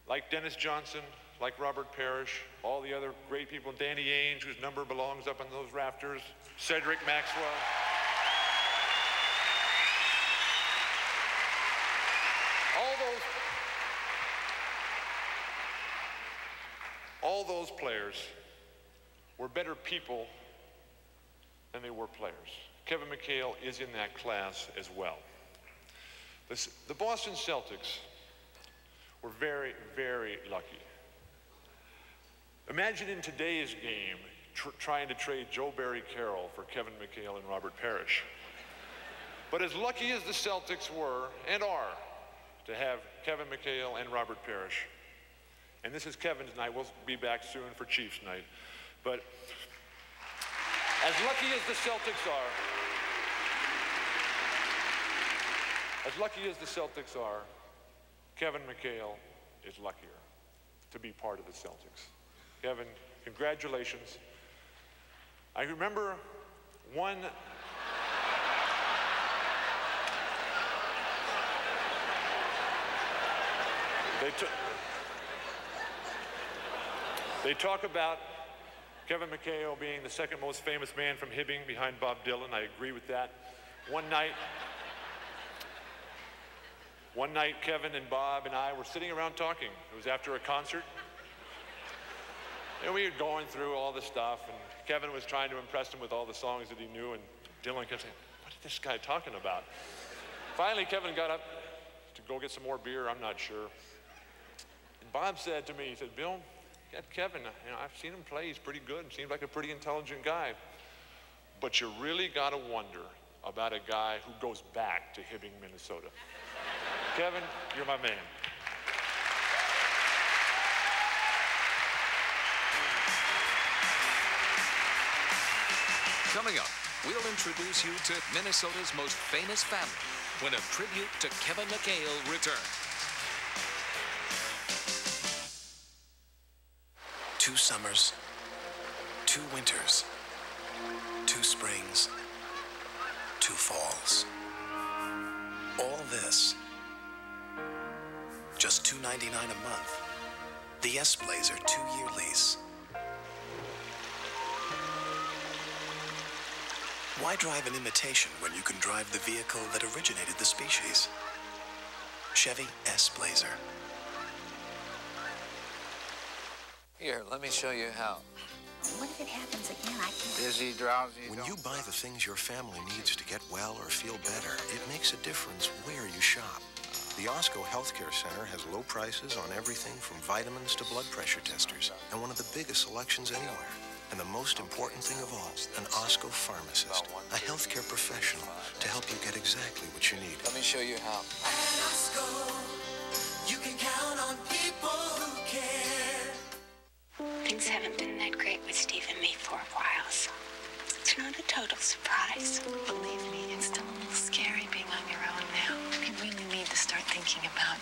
like Dennis Johnson, like Robert Parrish, all the other great people, Danny Ainge, whose number belongs up in those rafters, Cedric Maxwell. All those players were better people than they were players. Kevin McHale is in that class as well. The Boston Celtics were very, very lucky. Imagine in today's game trying to trade Joe Barry Carroll for Kevin McHale and Robert Parrish. But as lucky as the Celtics were and are to have Kevin McHale and Robert Parrish, and this is Kevin's night, we'll be back soon for Chiefs night, but as lucky as the Celtics are, Kevin McHale is luckier to be part of the Celtics. Kevin, congratulations. I remember one They talk about Kevin McHale being the second most famous man from Hibbing behind Bob Dylan. I agree with that. One night, Kevin and Bob and I were sitting around talking. It was after a concert. And we were going through all the stuff, and Kevin was trying to impress him with all the songs that he knew, and Dylan kept saying, what is this guy talking about? Finally, Kevin got up to go get some more beer, I'm not sure. And Bob said to me, he said, Bill, get Kevin, you know, I've seen him play, he's pretty good, seems like a pretty intelligent guy. But you really gotta wonder about a guy who goes back to Hibbing, Minnesota. Kevin, you're my man. Coming up, we'll introduce you to Minnesota's most famous family when a tribute to Kevin McHale returns. 2 summers, 2 winters, 2 springs, 2 falls. All this, just $2.99 a month. The S-Blazer 2-year lease. Why drive an imitation when you can drive the vehicle that originated the species? Chevy S-Blazer. Here, let me show you how. What if it happens again? I can't. Dizzy, drowsy. When you buy the things your family needs to get well or feel better, it makes a difference where you shop. The Osco Healthcare Center has low prices on everything from vitamins to blood pressure testers, and one of the biggest selections anywhere. And the most important thing of all, an Osco pharmacist, a healthcare professional to help you get exactly what you need. Let me show you how. At Osco, you can count on people who care. Things haven't been that great with Steve and me for a while, so it's not a total surprise. Believe me, it's still a little scary being on your own now. You really need to start thinking about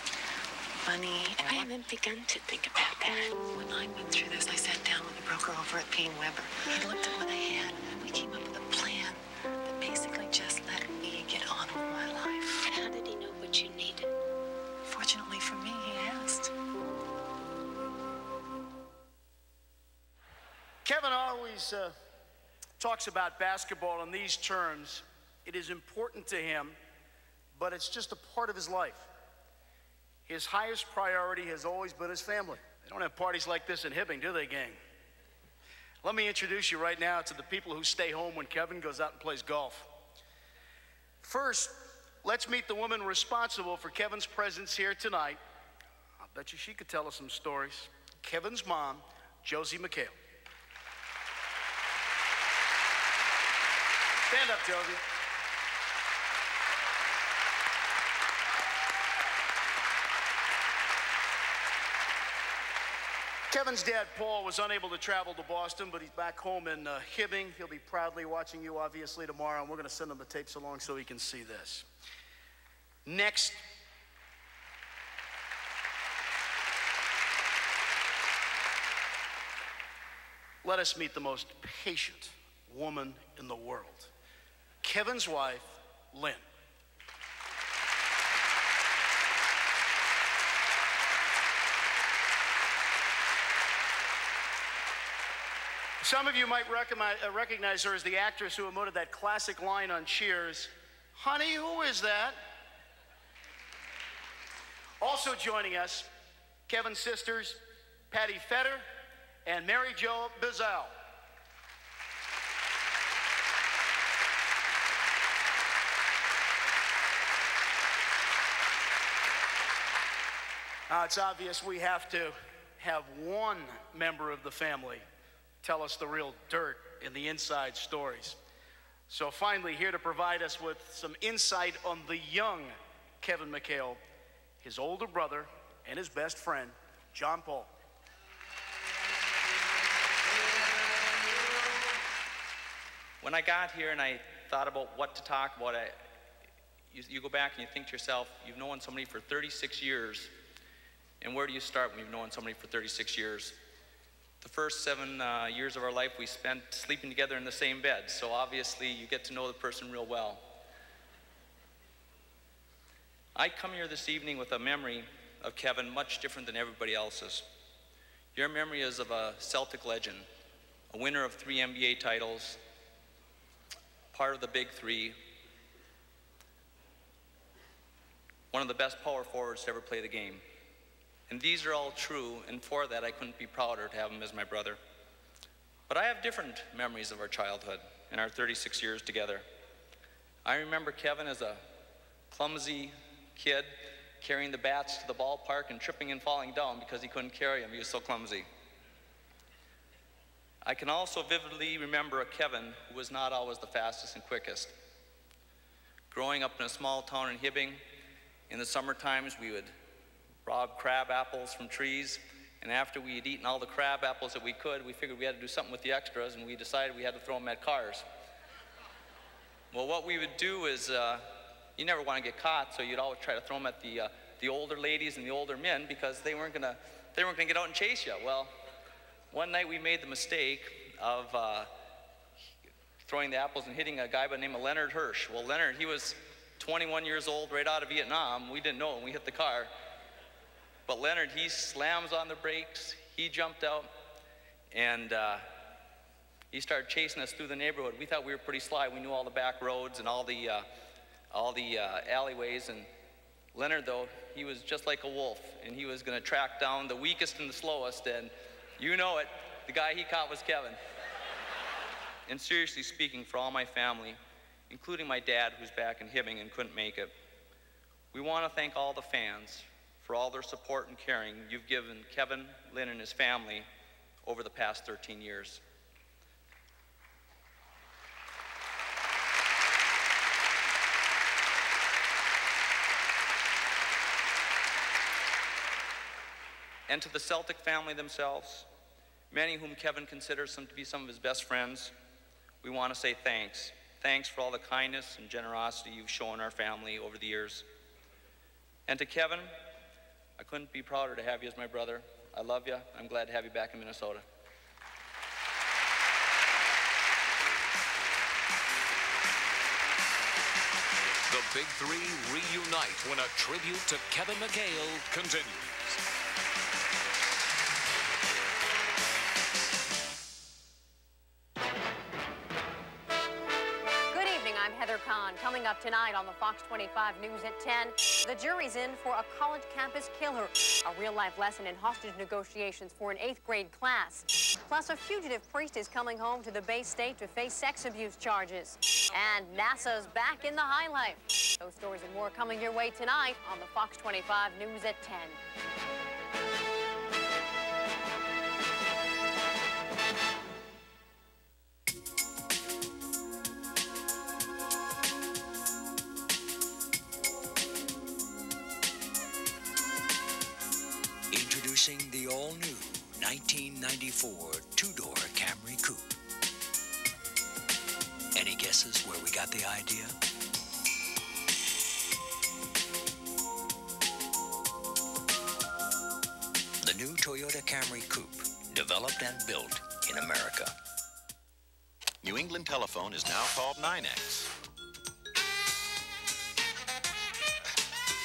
money. And I haven't begun to think about that. When I went through this, I sat down with a broker over at P. Weber. He looked at what I had, and we came up with a plan that basically just let me get on with my life. And how did he know what you needed? Fortunately for me, he asked. Kevin always talks about basketball in these terms. It is important to him, but it's just a part of his life. His highest priority has always been his family. They don't have parties like this in Hibbing, do they, gang? Let me introduce you right now to the people who stay home when Kevin goes out and plays golf. First, let's meet the woman responsible for Kevin's presence here tonight. I'll bet you she could tell us some stories. Kevin's mom, Josie McHale. Stand up, Josie. Kevin's dad, Paul, was unable to travel to Boston, but he's back home in Hibbing. He'll be proudly watching you, obviously, tomorrow, and we're going to send him the tapes along so he can see this. Next. Let us meet the most patient woman in the world. Kevin's wife, Lynn. Some of you might recognize her as the actress who emoted that classic line on Cheers, "Honey, who is that?" Also joining us, Kevin's sisters, Patty Fetter and Mary Jo Bizell. Now, it's obvious we have to have one member of the family tell us the real dirt and the inside stories. So finally, here to provide us with some insight on the young Kevin McHale, his older brother and his best friend, John Paul. When I got here and I thought about what to talk about, you go back and you think to yourself, you've known somebody for 36 years, and where do you start when you've known somebody for 36 years? The first 7 years of our life we spent sleeping together in the same bed, so obviously you get to know the person real well. I come here this evening with a memory of Kevin much different than everybody else's. Your memory is of a Celtic legend, a winner of 3 NBA titles, part of the Big Three, one of the best power forwards to ever play the game. And these are all true, and for that I couldn't be prouder to have him as my brother. But I have different memories of our childhood and our 36 years together. I remember Kevin as a clumsy kid carrying the bats to the ballpark and tripping and falling down because he couldn't carry them. He was so clumsy. I can also vividly remember a Kevin who was not always the fastest and quickest. Growing up in a small town in Hibbing, in the summer times we would rob crab apples from trees, and after we had eaten all the crab apples that we could, we figured we had to do something with the extras, and we decided we had to throw them at cars. Well, what we would do is, you never want to get caught, so you'd always try to throw them at the older ladies and the older men because they weren't gonna get out and chase you. Well, one night we made the mistake of throwing the apples and hitting a guy by the name of Leonard Hirsch. Well, Leonard, he was 21 years old, right out of Vietnam. We didn't know it when we hit the car. But Leonard, he slams on the brakes, he jumped out, and he started chasing us through the neighborhood. We thought we were pretty sly. We knew all the back roads and all the alleyways. And Leonard, though, he was just like a wolf, and he was going to track down the weakest and the slowest, and you know it, the guy he caught was Kevin. And seriously speaking, for all my family, including my dad, who's back in Hibbing and couldn't make it, we want to thank all the fans for all their support and caring you've given Kevin, Lynn, and his family over the past 13 years. And to the Celtic family themselves, many whom Kevin considers to be some of his best friends, we want to say thanks. Thanks for all the kindness and generosity you've shown our family over the years. And to Kevin, I couldn't be prouder to have you as my brother. I love you. I'm glad to have you back in Minnesota. The Big Three reunite when a tribute to Kevin McHale continues. Coming up tonight on the Fox 25 News at 10, the jury's in for a college campus killer, a real-life lesson in hostage negotiations for an 8th grade class. Plus, a fugitive priest is coming home to the Bay State to face sex abuse charges. And NASA's back in the high life. Those stories and more coming your way tonight on the Fox 25 News at 10. Introducing the all-new 1994 two-door Camry Coupe. Any guesses where we got the idea? The new Toyota Camry Coupe, developed and built in America. New England Telephone is now called 9X.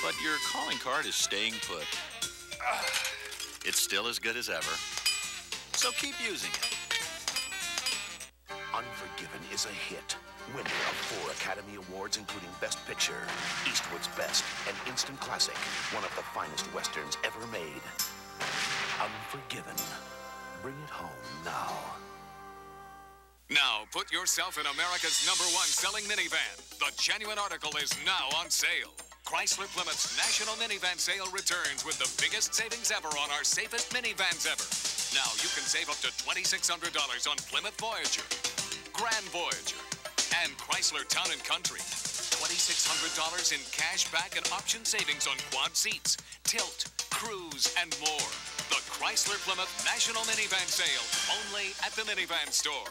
But your calling card is staying put. It's still as good as ever. So keep using it. Unforgiven is a hit. Winner of 4 Academy Awards, including Best Picture, Eastwood's Best, and Instant Classic. One of the finest Westerns ever made. Unforgiven. Bring it home now. Now, put yourself in America's #1 selling minivan. The Genuine article is now on sale. Chrysler Plymouth's National Minivan Sale returns with the biggest savings ever on our safest minivans ever. Now you can save up to $2,600 on Plymouth Voyager, Grand Voyager, and Chrysler Town & Country. $2,600 in cash back and option savings on quad seats, tilt, cruise, and more. The Chrysler Plymouth National Minivan Sale, only at the minivan store.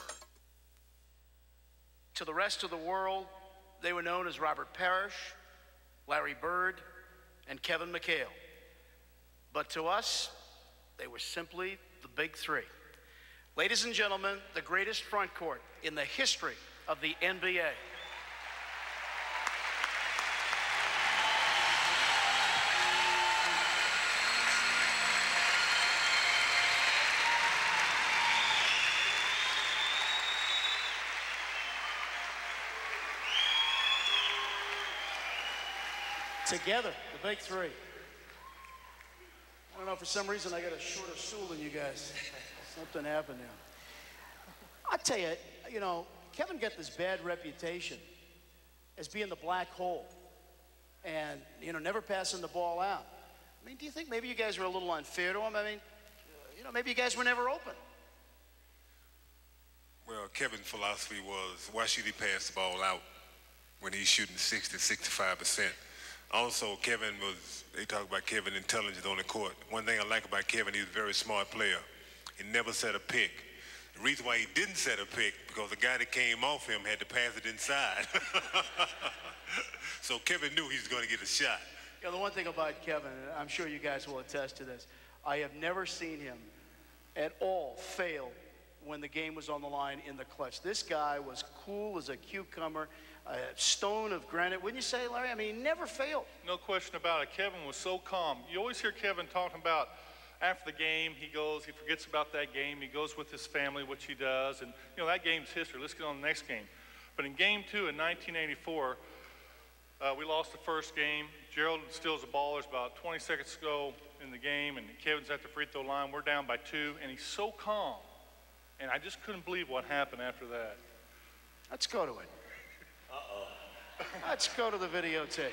To the rest of the world, they were known as Robert Parrish, Larry Bird, and Kevin McHale. But to us, they were simply the big three. Ladies and gentlemen, the greatest front court in the history of the NBA. Together, the big three. I don't know, for some reason I got a shorter stool than you guys. Something happened there. I tell you, you know, Kevin got this bad reputation as being the black hole and, you know, never passing the ball out. I mean, do you think maybe you guys were a little unfair to him? I mean, you know, maybe you guys were never open. Well, Kevin's philosophy was, why should he pass the ball out when he's shooting 60, 65%? Also, Kevin was, they talk about Kevin's intelligence on the court. One thing I like about Kevin, he's a very smart player. He never set a pick. The reason why he didn't set a pick, because the guy that came off him had to pass it inside. So Kevin knew he was going to get a shot. You know, the one thing about Kevin, and I'm sure you guys will attest to this, I have never seen him at all fail when the game was on the line in the clutch. This guy was cool as a cucumber, a stone of granite. Wouldn't you say, Larry? I mean, he never failed. No question about it. Kevin was so calm. You always hear Kevin talking about after the game, he forgets about that game. He goes with his family, which he does. And, you know, that game's history. Let's get on the next game. But in game 2 in 1984, we lost the first game. Gerald steals the ball. There's about 20 seconds to go in the game, and Kevin's at the free throw line. We're down by 2, and he's so calm. And I just couldn't believe what happened after that. Let's go to it. Let's go to the videotape.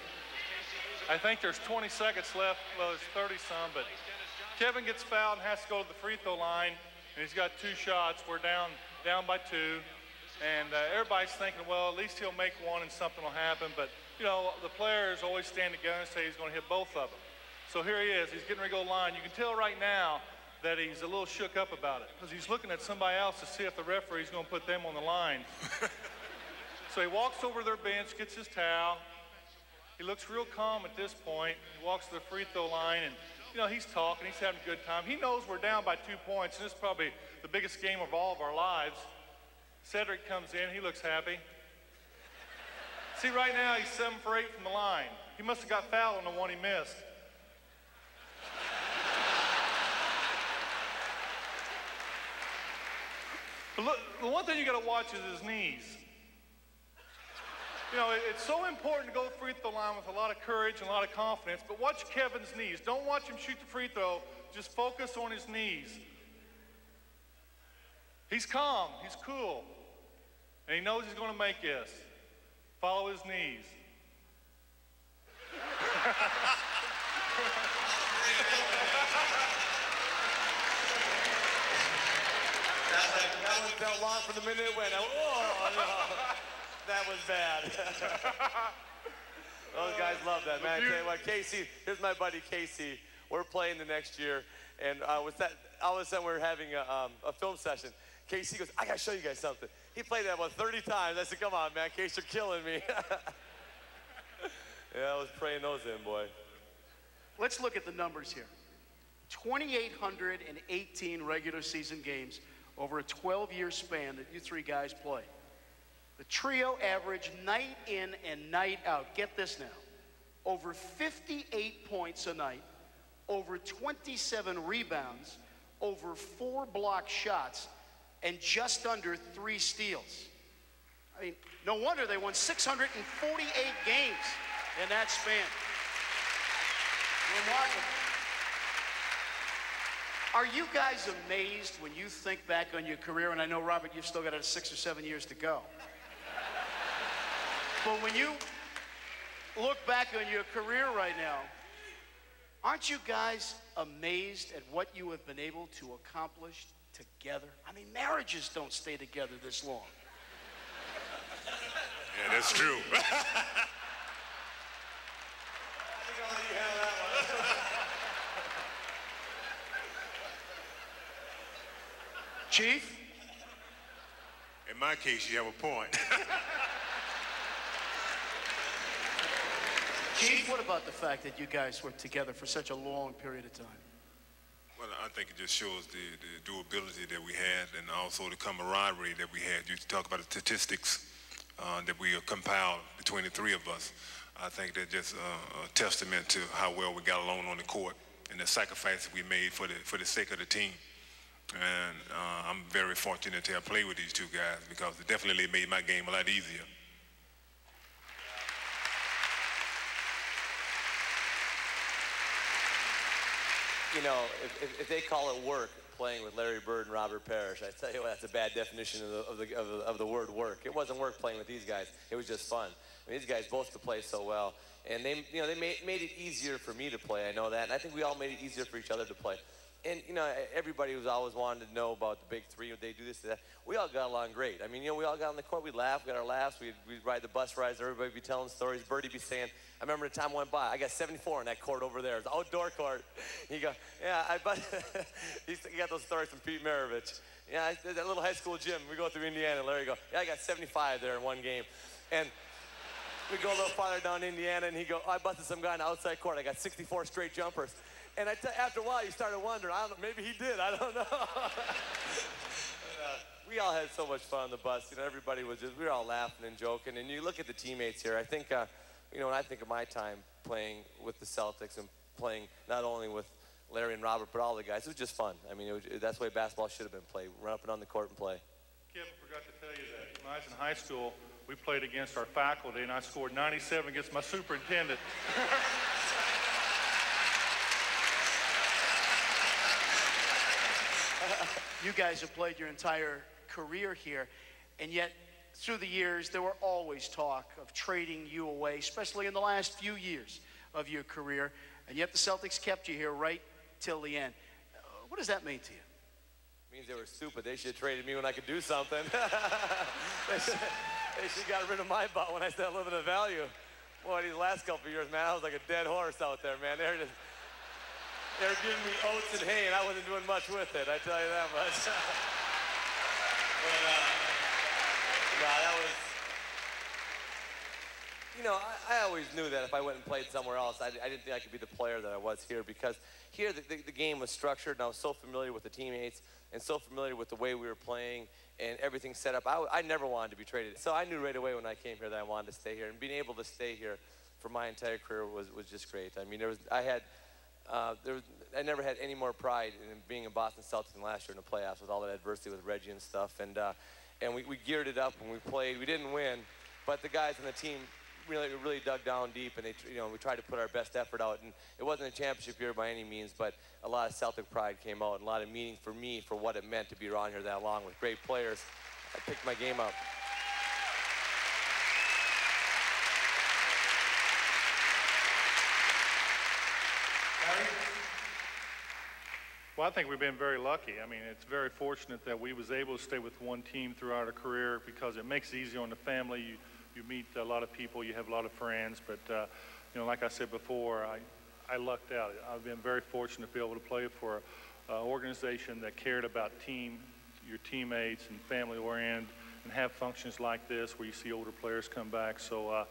I think there's 20 seconds left. Well, there's 30-some, but Kevin gets fouled and has to go to the free throw line, and he's got 2 shots. We're down by 2, and everybody's thinking, well, at least he'll make one and something will happen. But, you know, the players always stand together and say he's going to hit both of them. So here he is. He's getting ready to go line. You can tell right now that he's a little shook up about it because he's looking at somebody else to see if the referee's going to put them on the line. So he walks over to their bench, gets his towel. He looks real calm at this point. He walks to the free throw line, and, you know, he's talking. He's having a good time. He knows we're down by 2 points, and this is probably the biggest game of all of our lives. Cedric comes in. He looks happy. See, right now he's 7 for 8 from the line. He must have got fouled on the one he missed. But look, the one thing you got to watch is his knees. You know, it's so important to go to the free throw line with a lot of courage and a lot of confidence, but watch Kevin's knees. Don't watch him shoot the free throw. Just focus on his knees. He's calm. He's cool. And he knows he's going to make this. Follow his knees. That one felt long for the minute it went. Oh, no. That was bad. Those guys love that, man. Casey, here's my buddy Casey. We're playing the next year, and all of a sudden we're having a film session. Casey goes, I got to show you guys something. He played that about 30 times. I said, come on, man, Casey, you're killing me. Yeah, I was praying those in, boy. Let's look at the numbers here. 2,818 regular season games over a 12-year span that you three guys play. The trio averaged night in and night out. Get this now. Over 58 points a night, over 27 rebounds, over 4 block shots, and just under 3 steals. I mean, no wonder they won 648 games in that span. Remarkable. Are you guys amazed when you think back on your career? And I know, Robert, you've still got 6 or 7 years to go. But when you look back on your career right now, aren't you guys amazed at what you have been able to accomplish together? I mean, marriages don't stay together this long. Yeah, that's true. Chief? In my case, you have a point. Chief, what about the fact that you guys were together for such a long period of time? Well, I think it just shows the durability that we had and also the camaraderie that we had. You talk about the statistics that we compiled between the three of us. I think that's just a testament to how well we got along on the court and the sacrifices we made for the sake of the team. And I'm very fortunate to have played with these two guys because it definitely made my game a lot easier. You know, if they call it work, playing with Larry Bird and Robert Parrish, I tell you what, that's a bad definition of the word work. It wasn't work playing with these guys. It was just fun. I mean, these guys both could play so well, and they made it easier for me to play. I know that, and I think we all made it easier for each other to play. And, you know, everybody was always wanted to know about the big three, would they do this, that. We all got along great. I mean, you know, we all got on the court, we'd laugh, we got our laughs, we'd ride the bus rides, everybody would be telling stories. Birdie'd be saying, I remember the time went by, I got 74 in that court over there. It's an outdoor court. You go, yeah, he got those stories from Pete Maravich. Yeah, that little high school gym, we go through Indiana, and Larry go, yeah, I got 75 there in one game. And we go a little farther down Indiana, and he go, oh, I busted some guy on the outside court, I got 64 straight jumpers. And after a while, you started wondering, I don't know, maybe he did, I don't know. We all had so much fun on the bus. You know, everybody was we were all laughing and joking. And you look at the teammates here, I think, you know, when I think of my time playing with the Celtics and playing not only with Larry and Robert, but all the guys, it was just fun. I mean, that's the way basketball should have been played. Run up and on the court and play. Kevin, I forgot to tell you that when I was in high school, we played against our faculty, and I scored 97 against my superintendent. You guys have played your entire career here, and yet through the years there were always talk of trading you away, especially in the last few years of your career, and yet the Celtics kept you here right till the end. What does that mean to you? It means they were stupid. They should have traded me when I could do something. They should have got rid of my butt when I still had a little bit of value. Boy, these last couple of years, man, I was like a dead horse out there, man. They were giving me oats and hay, and I wasn't doing much with it, I tell you that much. But, that was, you know, I always knew that if I went and played somewhere else, I didn't think I could be the player that I was here, because here the game was structured, and I was so familiar with the teammates and so familiar with the way we were playing and everything set up. I never wanted to be traded. So I knew right away when I came here that I wanted to stay here, and being able to stay here for my entire career was just great. I mean, I never had any more pride in being in Boston Celtics than last year in the playoffs with all that adversity with Reggie and stuff. And we geared it up when we played. We didn't win, but the guys on the team really dug down deep, and we tried to put our best effort out. And it wasn't a championship year by any means, but a lot of Celtic pride came out and a lot of meaning for me for what it meant to be around here that long with great players. I picked my game up. Well, I think we've been very lucky. I mean, it's very fortunate that we was able to stay with one team throughout our career because it makes it easier on the family. You meet a lot of people, you have a lot of friends, but you know, like I said before, I lucked out. I've been very fortunate to be able to play for organization that cared about your teammates and family oriented, and have functions like this where you see older players come back. So,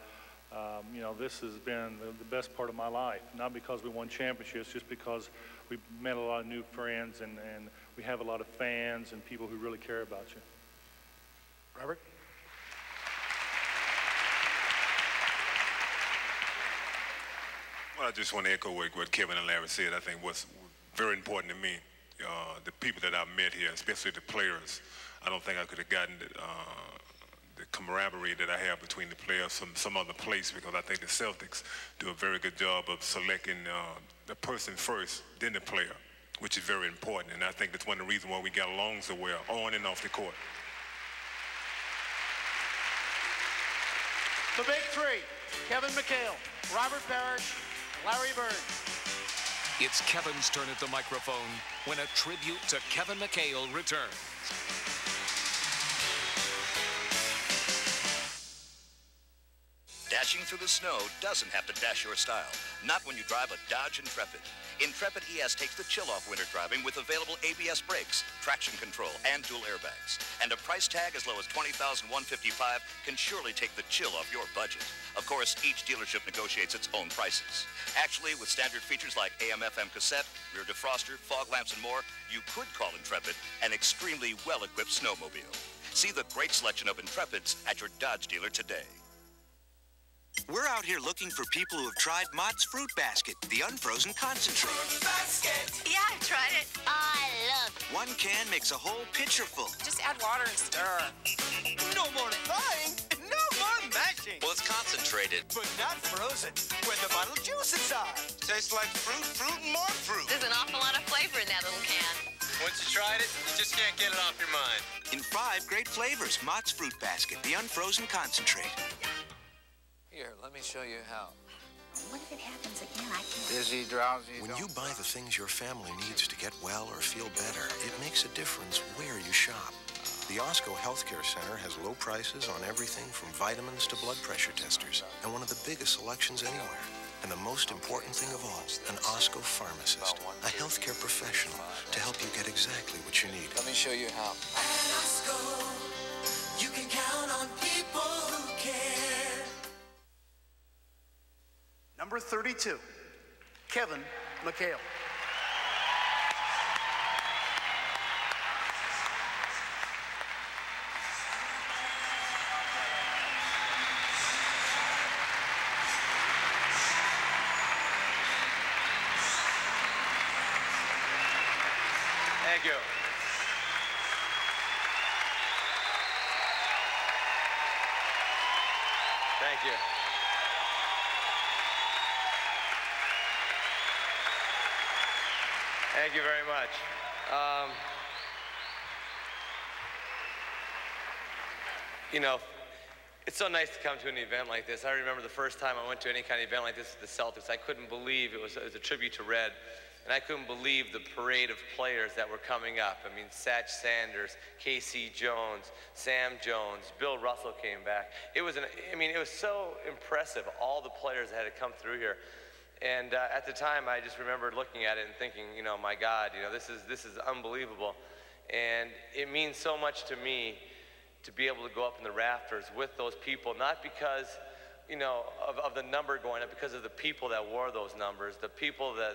you know, this has been the best part of my life, not because we won championships, just because we've met a lot of new friends, and we have a lot of fans and people who really care about you. Robert? Well, I just want to echo what Kevin and Larry said. I think what's very important to me, the people that I've met here, especially the players, I don't think I could have gotten the camaraderie that I have between the players from some other place, because I think the Celtics do a very good job of selecting the person first, then the player, which is very important. And I think that's one of the reasons why we got along so well, on and off the court. The big three: Kevin McHale, Robert Parrish, Larry Bird. It's Kevin's turn at the microphone when a tribute to Kevin McHale returns. Dashing through the snow doesn't have to dash your style. Not when you drive a Dodge Intrepid. Intrepid ES takes the chill off winter driving with available ABS brakes, traction control, and dual airbags. And a price tag as low as $20,155 can surely take the chill off your budget. Of course, each dealership negotiates its own prices. Actually, with standard features like AM/FM cassette, rear defroster, fog lamps, and more, you could call Intrepid an extremely well-equipped snowmobile. See the great selection of Intrepids at your Dodge dealer today. We're out here looking for people who have tried Mott's Fruit Basket, the unfrozen concentrate. Fruit Basket! Yeah, I've tried it. I love it. One can makes a whole pitcher full. Just add water and stir. No more frying, no more mashing. Well, it's concentrated. But not frozen, where the bottle juice inside. Tastes like fruit, and more fruit. There's an awful lot of flavor in that little can. Once you tried it, you just can't get it off your mind. In 5 great flavors, Mott's Fruit Basket, the unfrozen concentrate. Here, let me show you how. What if it happens again? I can't. Dizzy, drowsy. When you buy the things your family needs to get well or feel better, it makes a difference where you shop. The Osco Healthcare Center has low prices on everything from vitamins to blood pressure testers, and one of the biggest selections anywhere. And the most important thing of all, an Osco pharmacist, a healthcare professional to help you get exactly what you need. Let me show you how. At Osco, you can count on people who care. Number 32, Kevin McHale. Thank you. Thank you. Thank you very much. You know, it's so nice to come to an event like this. I remember the first time I went to any kind of event like this with the Celtics, I couldn't believe it was a tribute to Red. And I couldn't believe the parade of players that were coming up. I mean, Satch Sanders, K.C. Jones, Sam Jones, Bill Russell came back. It was it was so impressive, all the players that had come through here. And at the time, I just remember looking at it and thinking, you know, my God, you know, this is unbelievable. And it means so much to me to be able to go up in the rafters with those people, not because, you know, of the number going up, because of the people that wore those numbers, the people that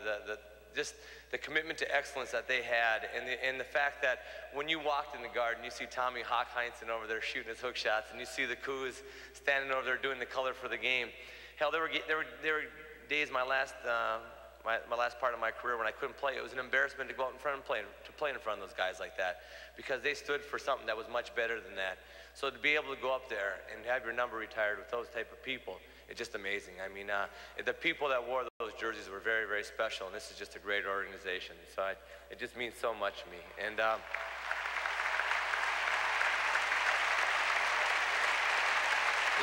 just the commitment to excellence that they had, and the fact that when you walked in the Garden, you see Tommy Hawk Heinsohn over there shooting his hook shots, and you see the Coos standing over there doing the color for the game. Hell, there were days my last part of my career when I couldn't play. It was an embarrassment to go out in front and play in front of those guys like that, because they stood for something that was much better than that. So to be able to go up there and have your number retired with those type of people, it's just amazing. I mean, the people that wore those jerseys were very, very special, and this is just a great organization. So it just means so much to me. And you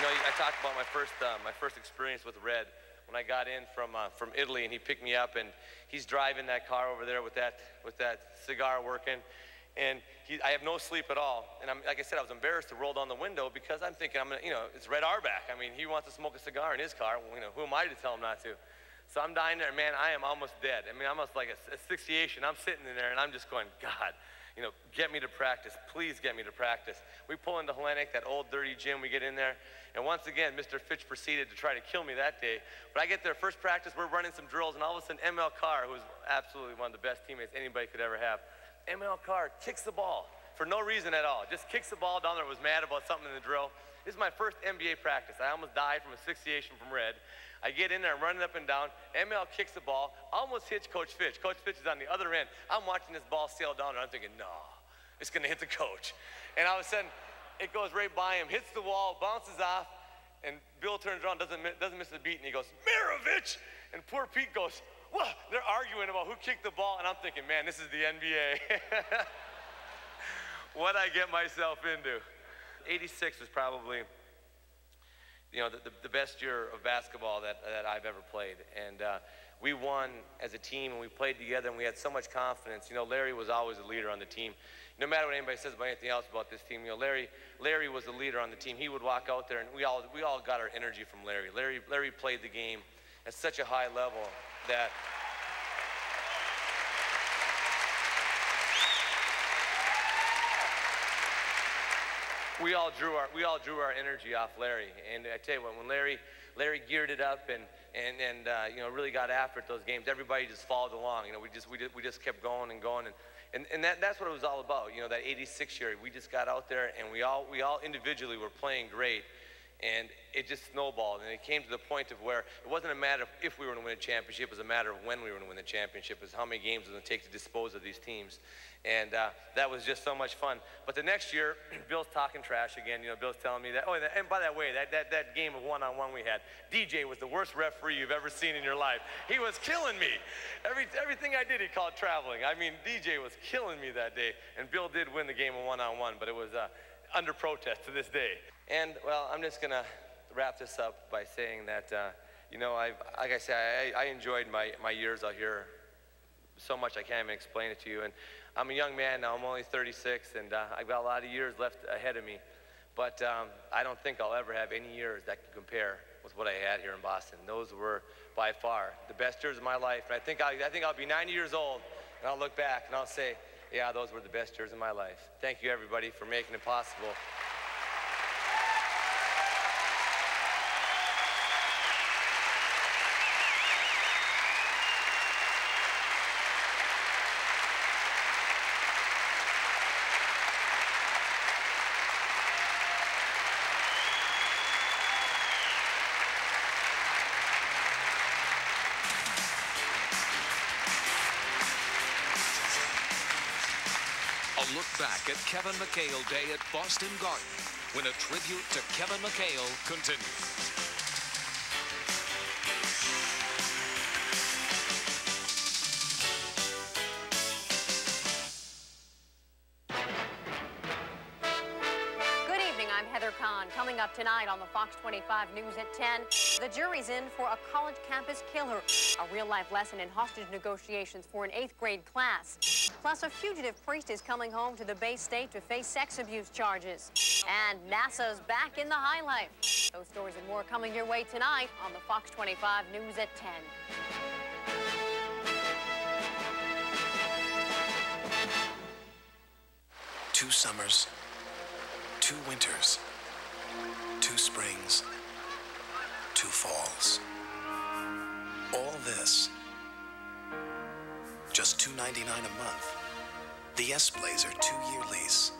know, I talked about my first experience with Red. When I got in from Italy, and he picked me up, and he's driving that car over there with that cigar working, and I have no sleep at all. And like I said, I was embarrassed to roll down the window because I'm thinking, you know, it's Red Auerbach. I mean, he wants to smoke a cigar in his car. You know, who am I to tell him not to? So I'm dying there, man, I am almost dead. I mean, almost like asphyxiation. I'm sitting in there, and I'm just going, God, you know, get me to practice. Please get me to practice. We pull into Hellenic, that old dirty gym. We get in there, and once again, Mr. Fitch proceeded to try to kill me that day. But I get there, first practice, we're running some drills, and all of a sudden, ML Carr, who's absolutely one of the best teammates anybody could ever have, ML Carr kicks the ball for no reason at all. Just kicks the ball down there, was mad about something in the drill. This is my first NBA practice. I almost died from asphyxiation from Red. I get in there, I'm running up and down. ML kicks the ball, almost hits Coach Fitch. Coach Fitch is on the other end. I'm watching this ball sail down, and I'm thinking, no, it's gonna hit the coach. And all of a sudden, it goes right by him, hits the wall, bounces off, and Bill turns around, doesn't miss a beat, and he goes, Mirovic! And poor Pete goes, what? They're arguing about who kicked the ball, and I'm thinking, man, this is the NBA. What I get myself into. 86 was probably, you know, the best year of basketball that I've ever played. And we won as a team, and we played together, and we had so much confidence. You know, Larry was always a leader on the team. No matter what anybody says about anything else about this team, you know, Larry was the leader on the team. He would walk out there, and we all got our energy from Larry. Larry played the game at such a high level that we all drew our energy off Larry. And I tell you what, when Larry geared it up and you know, really got after it those games, everybody just followed along. You know, we just kept going and going, and that's what it was all about. You know, that 86 year, we just got out there, and we all individually were playing great. And it just snowballed, and it came to the point of where it wasn't a matter of if we were going to win a championship, it was a matter of when we were going to win the championship. It was how many games it was going to take to dispose of these teams. And that was just so much fun. But the next year, Bill's talking trash again. You know, Bill's telling me that, oh, and by that way, that game of one-on-one we had, DJ was the worst referee you've ever seen in your life. He was killing me. Everything I did, he called traveling. I mean, DJ was killing me that day. And Bill did win the game of one-on-one, but it was under protest to this day. And, well, I'm just going to wrap this up by saying that, you know, like I said, I enjoyed my years out here so much I can't even explain it to you. And I'm a young man now. I'm only 36, and I've got a lot of years left ahead of me. But I don't think I'll ever have any years that can compare with what I had here in Boston. Those were, by far, the best years of my life. And I think I'll be 90 years old, and I'll look back, and I'll say, yeah, those were the best years of my life. Thank you, everybody, for making it possible. Look back at Kevin McHale Day at Boston Garden when a tribute to Kevin McHale continues. Coming up tonight on the Fox 25 News at 10, the jury's in for a college campus killer, a real-life lesson in hostage negotiations for an 8th grade class. Plus, a fugitive priest is coming home to the Bay State to face sex abuse charges. And NASA's back in the high life. Those stories and more coming your way tonight on the Fox 25 News at 10. 2 summers, 2 winters, 2 springs, 2 falls. All this, just $2.99 a month. The S-Blazer 2-year lease.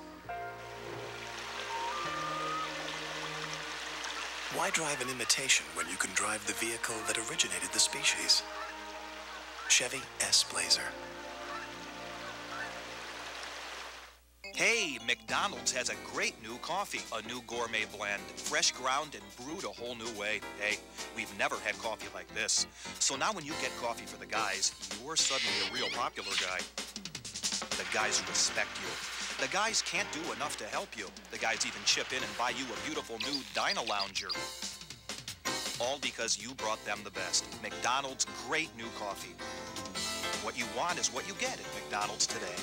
Why drive an imitation when you can drive the vehicle that originated the species? Chevy S-Blazer. Hey, McDonald's has a great new coffee, a new gourmet blend, fresh ground and brewed a whole new way. Hey, we've never had coffee like this. So now when you get coffee for the guys, you're suddenly a real popular guy. The guys respect you. The guys can't do enough to help you. The guys even chip in and buy you a beautiful new Dyna-Lounger. All because you brought them the best. McDonald's great new coffee. What you want is what you get at McDonald's today.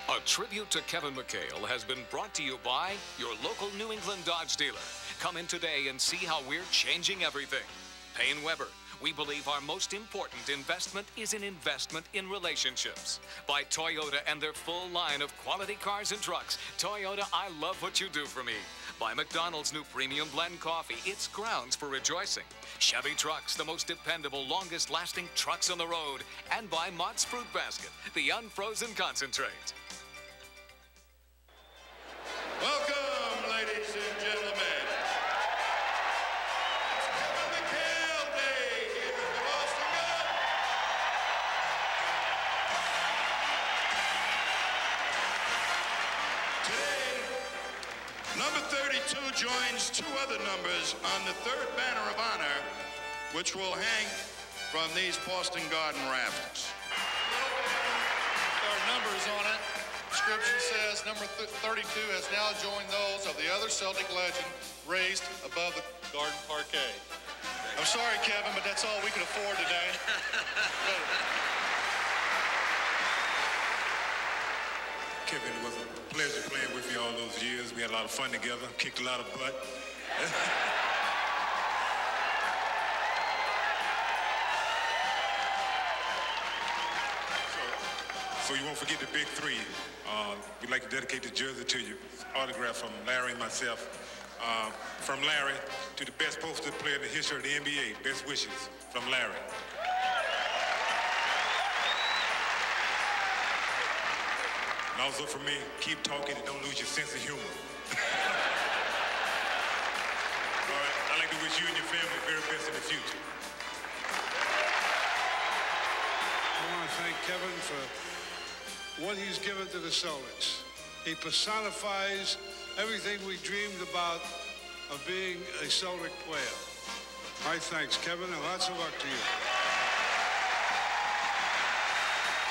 A tribute to Kevin McHale has been brought to you by your local New England Dodge dealer Come in today and see how we're changing everything. Payne Weber. We believe our most important investment is an investment in relationships. By Toyota and their full line of quality cars and trucks. Toyota, I love what you do for me. By McDonald's new premium blend coffee, it's grounds for rejoicing. Chevy Trucks, the most dependable, longest-lasting trucks on the road. And by Mott's Fruit Basket, the unfrozen concentrate. Welcome, ladies and gentlemen. Number 32 joins two other numbers on the third banner of honor, which will hang from these Boston Garden rafters. There are numbers on it. Description says number 32 has now joined those of the other Celtic legend raised above the garden parquet. I'm sorry, Kevin, but that's all we can afford today. Kevin, it was a pleasure playing with you all those years. We had a lot of fun together, kicked a lot of butt. So you won't forget the big three. We'd like to dedicate the jersey to you. Autograph from Larry and myself. From Larry to the best posted player in the history of the NBA. Best wishes from Larry. And also for me, keep talking and don't lose your sense of humor. All right, I'd like to wish you and your family the very best in the future. I want to thank Kevin for what he's given to the Celtics. He personifies everything we dreamed about of being a Celtic player. My thanks, Kevin, and lots of luck to you.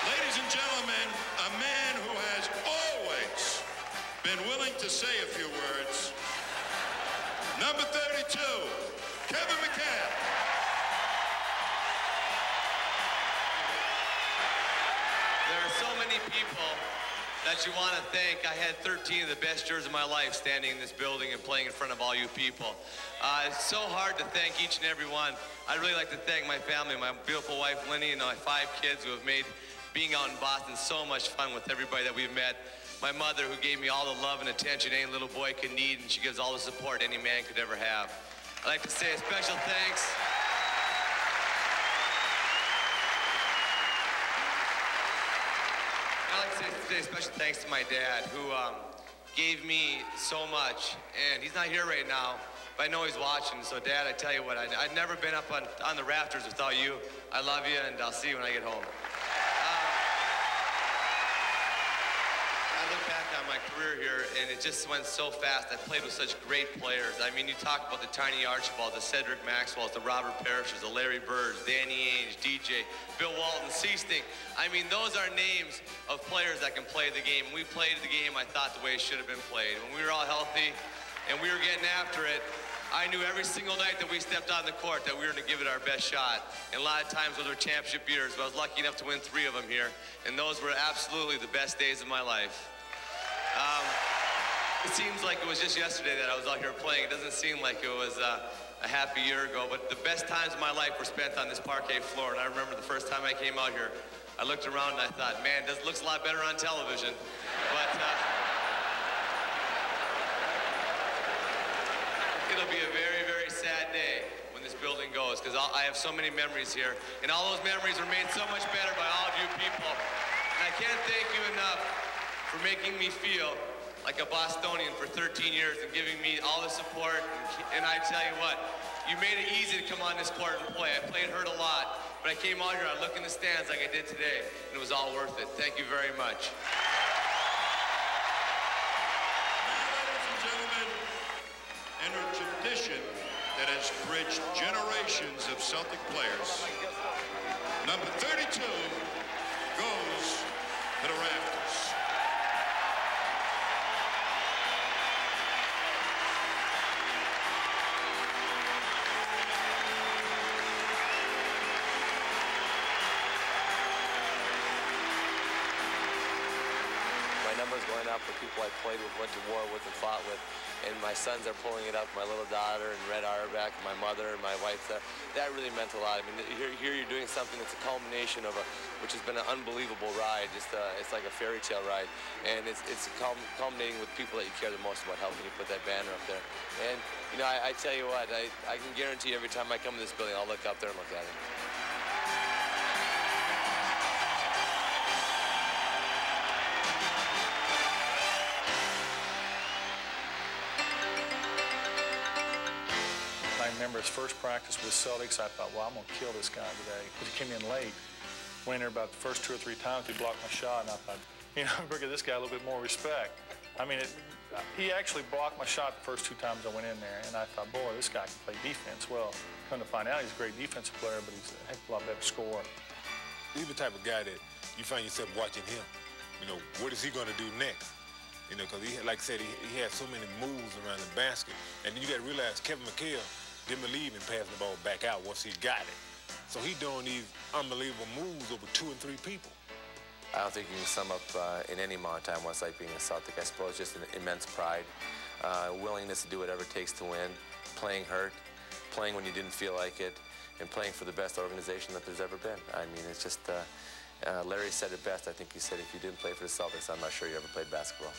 Ladies and gentlemen, a man who has always been willing to say a few words. Number 32, Kevin McHale. There are so many people that you want to thank. I had 13 of the best years of my life standing in this building and playing in front of all you people. It's so hard to thank each and every one. I'd really like to thank my family, my beautiful wife, Linny, and my 5 kids who have made being out in Boston so much fun with everybody that we've met. My mother, who gave me all the love and attention any little boy could need, and she gives all the support any man could ever have. I'd like to say a special thanks. I'd like to say a special thanks to my dad, who gave me so much, and he's not here right now, but I know he's watching. So, Dad, I tell you what, I've never been up on the rafters without you. I love you, and I'll see you when I get home. I look back on my career here, and it just went so fast. I played with such great players. I mean, you talk about the Tiny Archibald, the Cedric Maxwells, the Robert Parishes, the Larry Birds, Danny Ainge, DJ, Bill Walton, Seasting. I mean, those are names of players that can play the game. When we played the game, I thought the way it should have been played. When we were all healthy and we were getting after it, I knew every single night that we stepped on the court that we were going to give it our best shot. And a lot of times those were championship years, but I was lucky enough to win 3 of them here. And those were absolutely the best days of my life. It seems like it was just yesterday that I was out here playing. It doesn't seem like it was a half a year ago, but the best times of my life were spent on this parquet floor. And I remember the first time I came out here, I looked around and I thought, man, this looks a lot better on television. But it'll be a very, very sad day when this building goes, because I have so many memories here. And all those memories were made so much better by all of you people. And I can't thank you enough for making me feel like a Bostonian for 13 years and giving me all the support. And I tell you what, you made it easy to come on this court and play. I played hurt a lot, but I came out here, I looked in the stands like I did today, and it was all worth it. Thank you very much. Ladies and gentlemen, in a tradition that has bridged generations of Celtic players, number 32 goes to the rafters. numbers going up for people I played with, went to war with, and fought with. And my sons are pulling it up, my little daughter and Red Auerbach, my mother and my wife. That really meant a lot. I mean, here you're doing something that's a culmination of which has been an unbelievable ride. It's like a fairy tale ride. And it's culminating with people that you care the most about, helping you put that banner up there. And, you know, I tell you what, I can guarantee every time I come to this building, I'll look up there and look at it. I remember his first practice with the Celtics. I thought, well, I'm going to kill this guy today, because he came in late. Went in there about the first 2 or 3 times, he blocked my shot, and I thought, you know, I'm going to give this guy a little bit more respect. I mean, he actually blocked my shot the first 2 times I went in there, and I thought, boy, this guy can play defense. Well, come to find out, he's a great defensive player, but he's a heck of a lot better scorer. He's the type of guy that you find yourself watching him. You know, what is he going to do next? You know, because he, like I said, he had so many moves around the basket. And then you got to realize Kevin McHale didn't believe in passing the ball back out once he got it. So he's doing these unbelievable moves over 2 and 3 people. I don't think you can sum up in any amount of time what it's like being a Celtic. I suppose just an immense pride, willingness to do whatever it takes to win, playing hurt, playing when you didn't feel like it, and playing for the best organization that there's ever been. I mean, it's just, Larry said it best. I think he said, if you didn't play for the Celtics, I'm not sure you ever played basketball.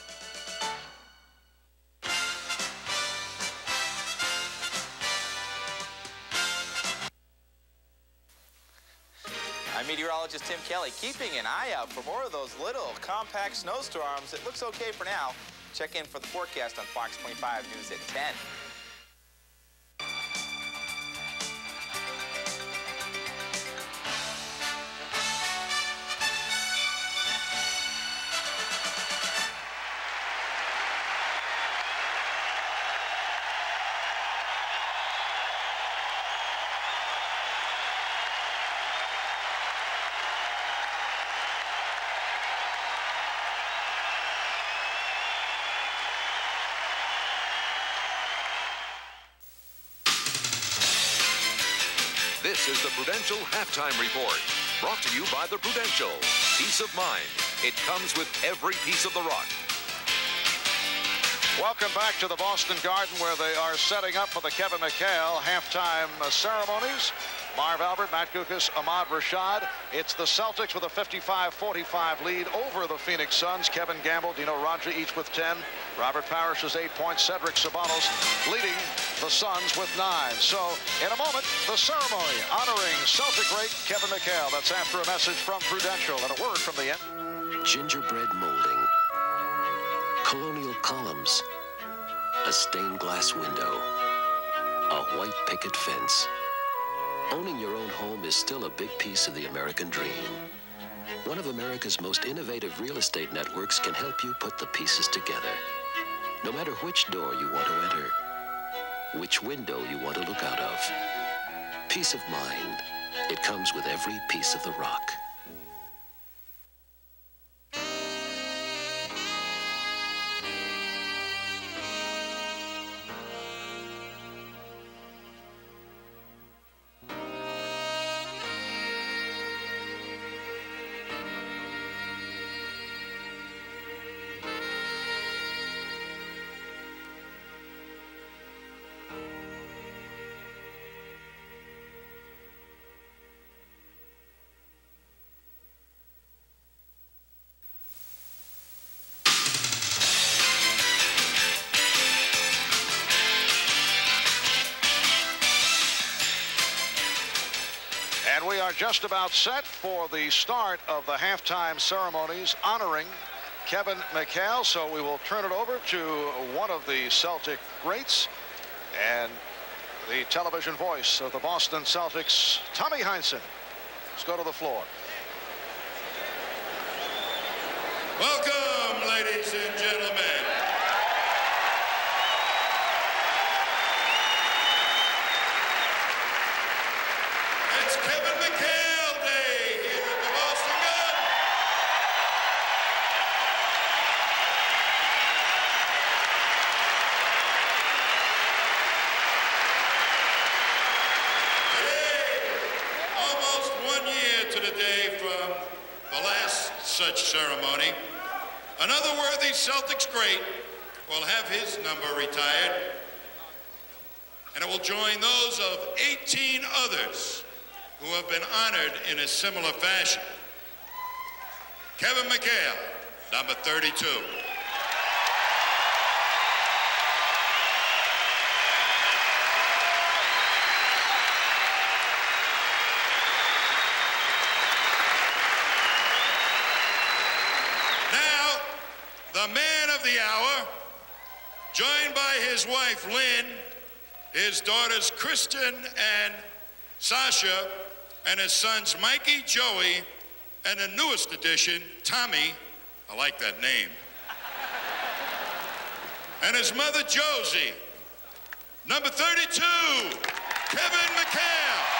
I'm meteorologist Tim Kelly, keeping an eye out for more of those little compact snowstorms. It looks okay for now. Check in for the forecast on Fox 25 News at 10. This is the Prudential Halftime Report, brought to you by the Prudential. Peace of mind. It comes with every piece of the rock. Welcome back to the Boston Garden, where they are setting up for the Kevin McHale halftime ceremonies. Marv Albert, Matt Gukas, Ahmad Rashad. It's the Celtics with a 55-45 lead over the Phoenix Suns. Kevin Gamble, Dino Radja each with 10. Robert Parrish is 8 points. Cedric Sabanos leading the Suns with 9. So, in a moment, the ceremony honoring Celtic great Kevin McHale. That's after a message from Prudential and a word from the end. Gingerbread molding, colonial columns, a stained glass window, a white picket fence. Owning your own home is still a big piece of the American dream. One of America's most innovative real estate networks can help you put the pieces together. No matter which door you want to enter, which window you want to look out of. Peace of mind. It comes with every piece of the rock. And we are just about set for the start of the halftime ceremonies honoring Kevin McHale. So we will turn it over to one of the Celtic greats and the television voice of the Boston Celtics, Tommy Heinsohn. Let's go to the floor. Welcome, ladies and gentlemen. It's Kevin McHale Day here at the Boston Garden. Today, almost 1 year to the day from the last such ceremony, Another worthy Celtics great will have his number retired, and it will join those of 18 others who have been honored in a similar fashion. Kevin McHale, number 32. Now, the man of the hour, joined by his wife, Lynn, his daughters, Kristen and Sasha, and his sons, Mikey, Joey, and the newest addition, Tommy, I like that name, and his mother, Josie. Number 32, Kevin McHale.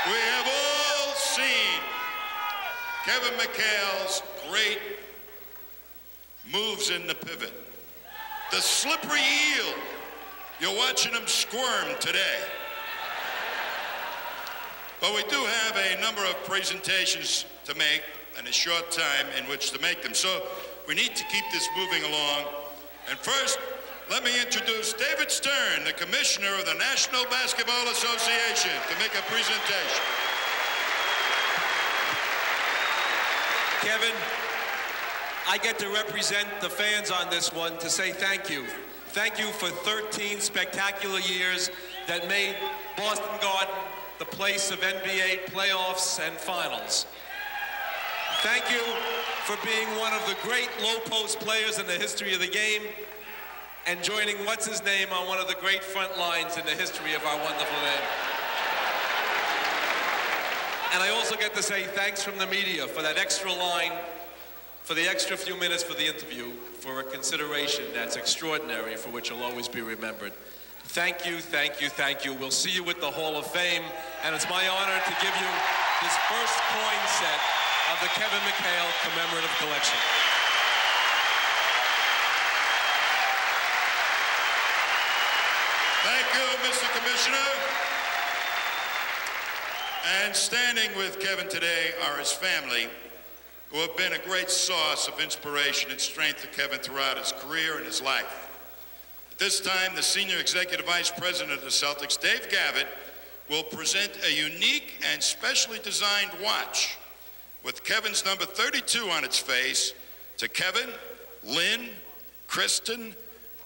We have all seen Kevin McHale's great moves in the pivot. The slippery eel. You're watching him squirm today. But we do have a number of presentations to make and a short time in which to make them. So we need to keep this moving along. And first, let me introduce David Stern, the Commissioner of the National Basketball Association, to make a presentation. Kevin, I get to represent the fans on this one to say thank you. Thank you for 13 spectacular years that made Boston Garden the place of NBA playoffs and finals. Thank you for being one of the great low-post players in the history of the game and joining what's-his-name on one of the great front lines in the history of our wonderful game. And I also get to say thanks from the media for that extra line, for the extra few minutes for the interview, for a consideration that's extraordinary, for which you'll always be remembered. Thank you, thank you, thank you. We'll see you at the Hall of Fame, and it's my honor to give you this first coin set of the Kevin McHale Commemorative Collection. Thank you, Mr. Commissioner. And standing with Kevin today are his family, who have been a great source of inspiration and strength to Kevin throughout his career and his life. At this time, the Senior Executive Vice President of the Celtics, Dave Gavitt, will present a unique and specially designed watch with Kevin's number 32 on its face to Kevin, Lynn, Kristen,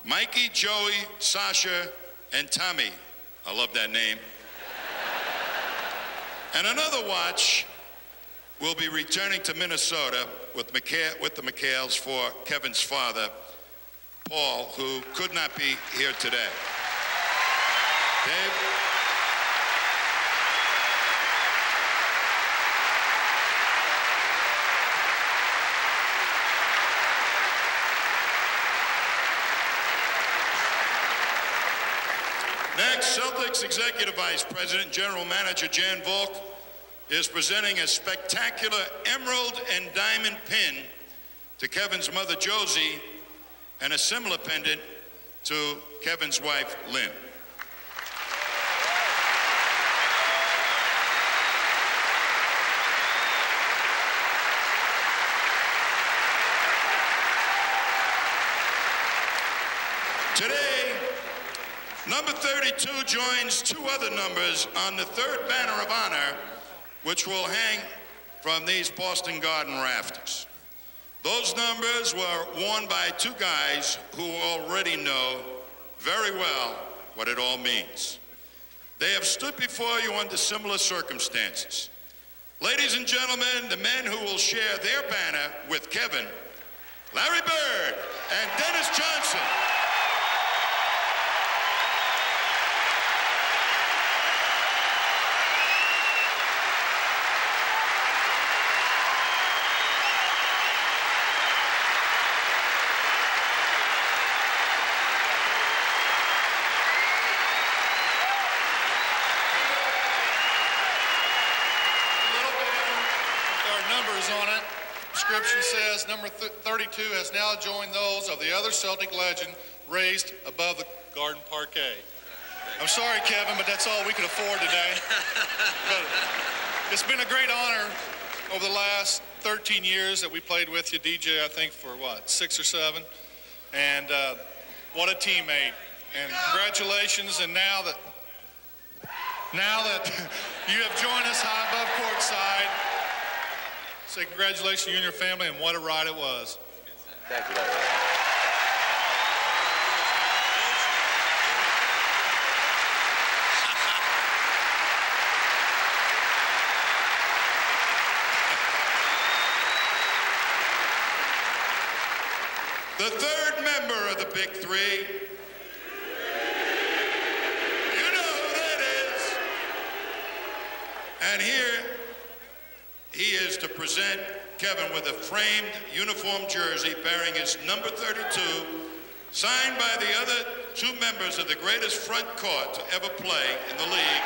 Mikey, Joey, Sasha, and Tommy. I love that name. And another watch will be returning to Minnesota with the McHales for Kevin's father, Paul, who could not be here today. Dave? Next, Celtics Executive Vice President, General Manager Jan Volk is presenting a spectacular emerald and diamond pin to Kevin's mother, Josie, and a similar pendant to Kevin's wife, Lynn. Today, number 32 joins two other numbers on the third banner of honor, which will hang from these Boston Garden rafters. Those numbers were worn by two guys who already know very well what it all means. They have stood before you under similar circumstances. Ladies and gentlemen, the men who will share their banner with Kevin, Larry Bird and Dennis Johnson. On it. Description says number 32 has now joined those of the other Celtic legend raised above the garden parquet. I'm sorry, Kevin, but that's all we could afford today. But it's been a great honor over the last 13 years that we played with you, DJ, I think for what, 6 or 7? And what a teammate. And congratulations, and now that you have joined us high above courtside, say congratulations to you and your family, and what a ride it was. Thank you, Larry. The third member of the Big Three. You know who that is. And here he is to present Kevin with a framed uniform jersey bearing his number 32, signed by the other two members of the greatest front court to ever play in the league.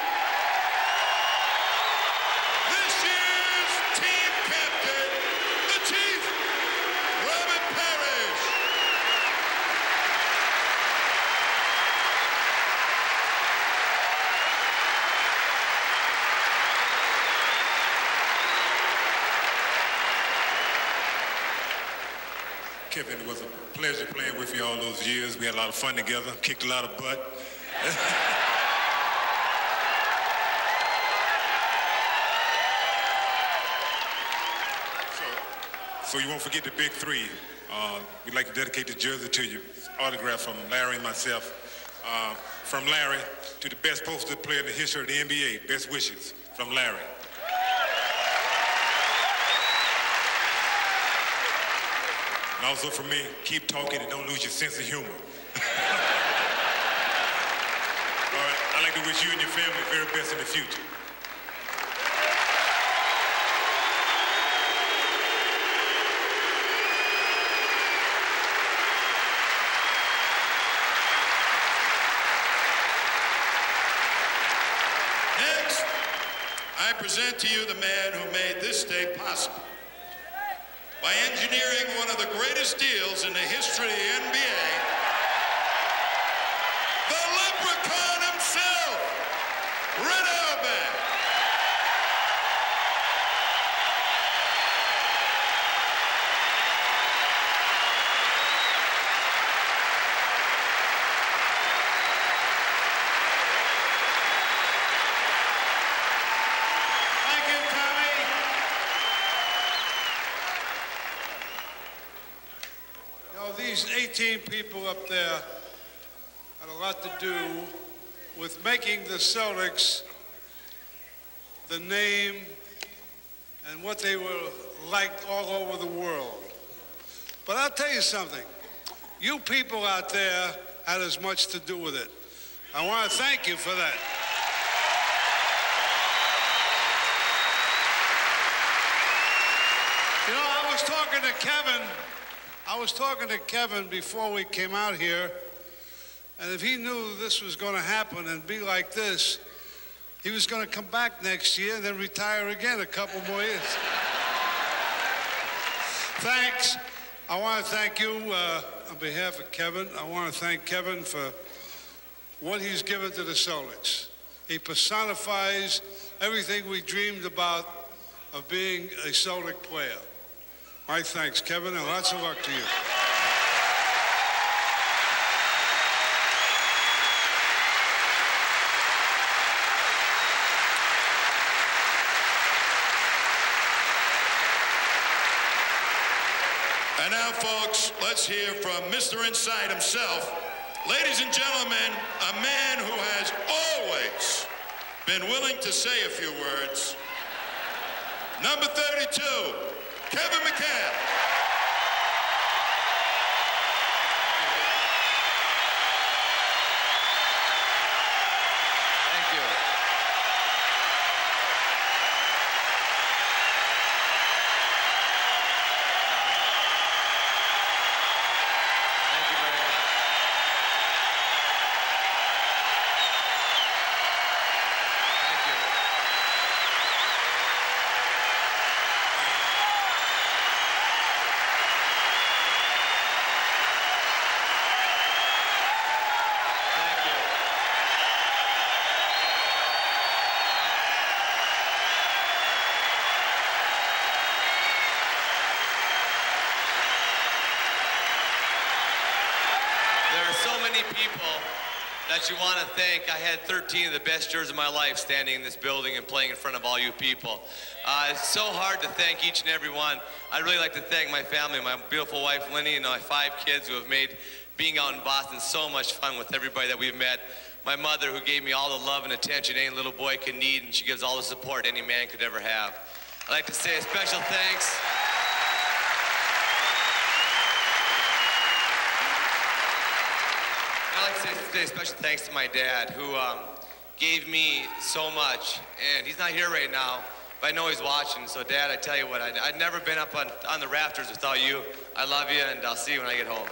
This year's team captain, the Chief, Robert Parrish. Kevin, it was a pleasure playing with you all those years. We had a lot of fun together, kicked a lot of butt. So you won't forget the Big Three. We'd like to dedicate the jersey to you. Autograph from Larry and myself. From Larry to the best posted player in the history of the NBA. Best wishes from Larry. And also for me, keep talking and don't lose your sense of humor. All right, I'd like to wish you and your family the very best in the future. Next, I present to you the man who made this day possible by engineering one of the greatest deals in the history of the NBA, the leprechaun himself, Red Auerbach. know, these 18 people up there had a lot to do with making the Celtics the name and what they were liked all over the world. But I'll tell you something. You people out there had as much to do with it. I want to thank you for that. You know, I was talking to Kevin before we came out here, and if he knew this was going to happen and be like this, he was going to come back next year and then retire again a couple more years. Thanks. I want to thank you on behalf of Kevin. I want to thank Kevin for what he's given to the Celtics. He personifies everything we dreamed about of being a Celtic player. My thanks, Kevin, and lots of luck to you. And now, folks, let's hear from Mr. Inside himself. Ladies and gentlemen, a man who has always been willing to say a few words. Number 32, Kevin McHale. Thank you. Thank you very much. Thank you. Thank you. There are so many people that you want to thank. I had 13 of the best years of my life standing in this building and playing in front of all you people. It's so hard to thank each and every one. I'd really like to thank my family, my beautiful wife, Lenny, and my 5 kids who have made being out in Boston so much fun with everybody that we've met. My mother, who gave me all the love and attention any little boy could need, and she gives all the support any man could ever have. I'd like to say a special thanks. I'd like to say a special thanks to my dad, who gave me so much. And he's not here right now, but I know he's watching. So, Dad, I tell you what, I'd never been up on the rafters without you. I love you, and I'll see you when I get home.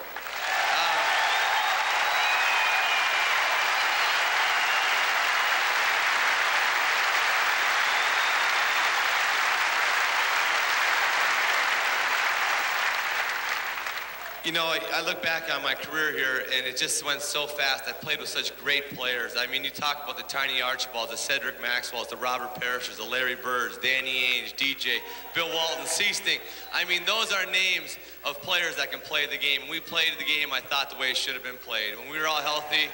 You know, I look back on my career here, and it just went so fast. I played with such great players. I mean, you talk about the Tiny Archibalds, the Cedric Maxwells, the Robert Parrishers, the Larry Birds, Danny Ainge, DJ, Bill Walton, Seasting. I mean, those are names of players that can play the game. When we played the game, I thought the way it should have been played. When we were all healthy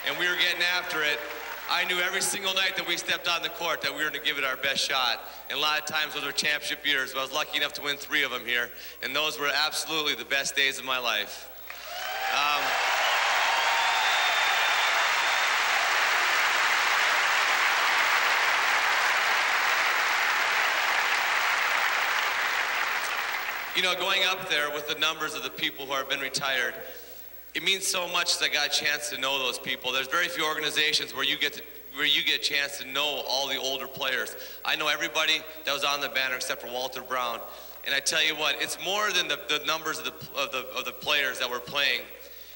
and we were getting after it, I knew every single night that we stepped on the court that we were going to give it our best shot. And a lot of times those were championship years, but I was lucky enough to win 3 of them here. And those were absolutely the best days of my life. You know, going up there with the numbers of the people who have been retired, it means so much that I got a chance to know those people. There's very few organizations where you get a chance to know all the older players. I know everybody that was on the banner except for Walter Brown. And I tell you what, it's more than the numbers of the players that were playing.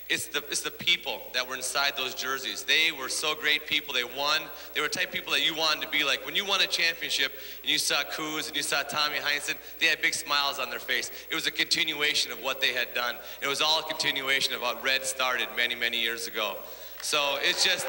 It's the people that were inside those jerseys. They were so great people. They won. They were the type of people that you wanted to be like. When you won a championship and you saw Kuz and you saw Tommy Heinsohn, they had big smiles on their face. It was a continuation of what they had done. It was all a continuation of what Red started many, many years ago. So it's just...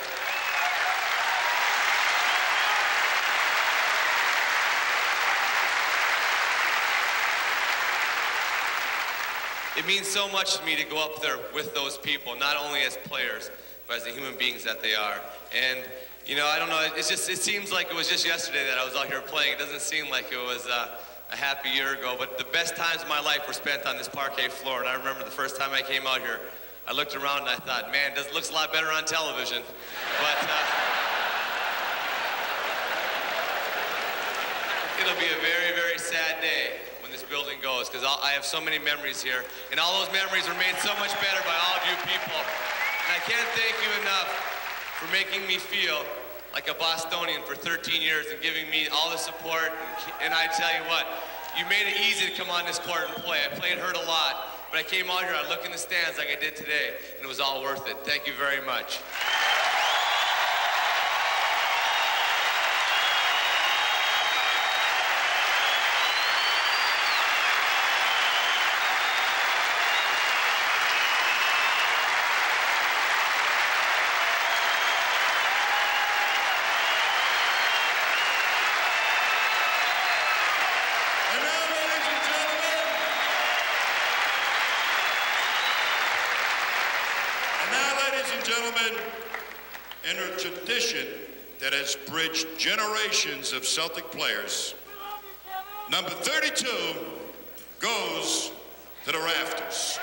It means so much to me to go up there with those people, not only as players, but as the human beings that they are. And, you know, I don't know, it seems like it was just yesterday that I was out here playing. It doesn't seem like it was a half a year ago, but the best times of my life were spent on this parquet floor. And I remember the first time I came out here, I looked around and I thought, man, it looks a lot better on television. But it'll be a very, very sad day when this building goes, because I have so many memories here, and all those memories were made so much better by all of you people. And I can't thank you enough for making me feel like a Bostonian for 13 years and giving me all the support. And I tell you what, you made it easy to come on this court and play. I played hurt a lot, but I came out here, I looked in the stands like I did today, and it was all worth it. Thank you very much. Gentlemen, in a tradition that has bridged generations of Celtic players, number 32 goes to the rafters.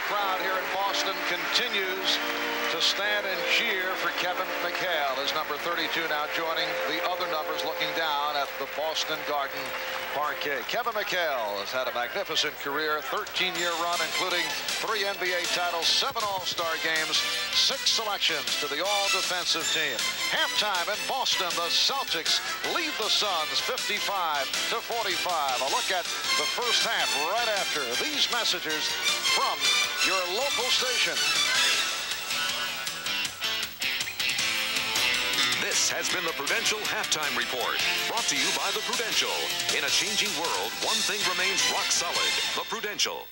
Crowd here in Boston continues to stand and cheer for Kevin McHale as number 32 now joining the other numbers looking down at the Boston Garden parquet. Kevin McHale has had a magnificent career, 13-year run including 3 NBA titles, 7 All-Star games, 6 selections to the all-defensive team. Halftime in Boston, the Celtics lead the Suns 55-45. A look at the first half right after these messages from your local station. This has been the Prudential Halftime Report, brought to you by the Prudential. In a changing world, one thing remains rock solid: the Prudential.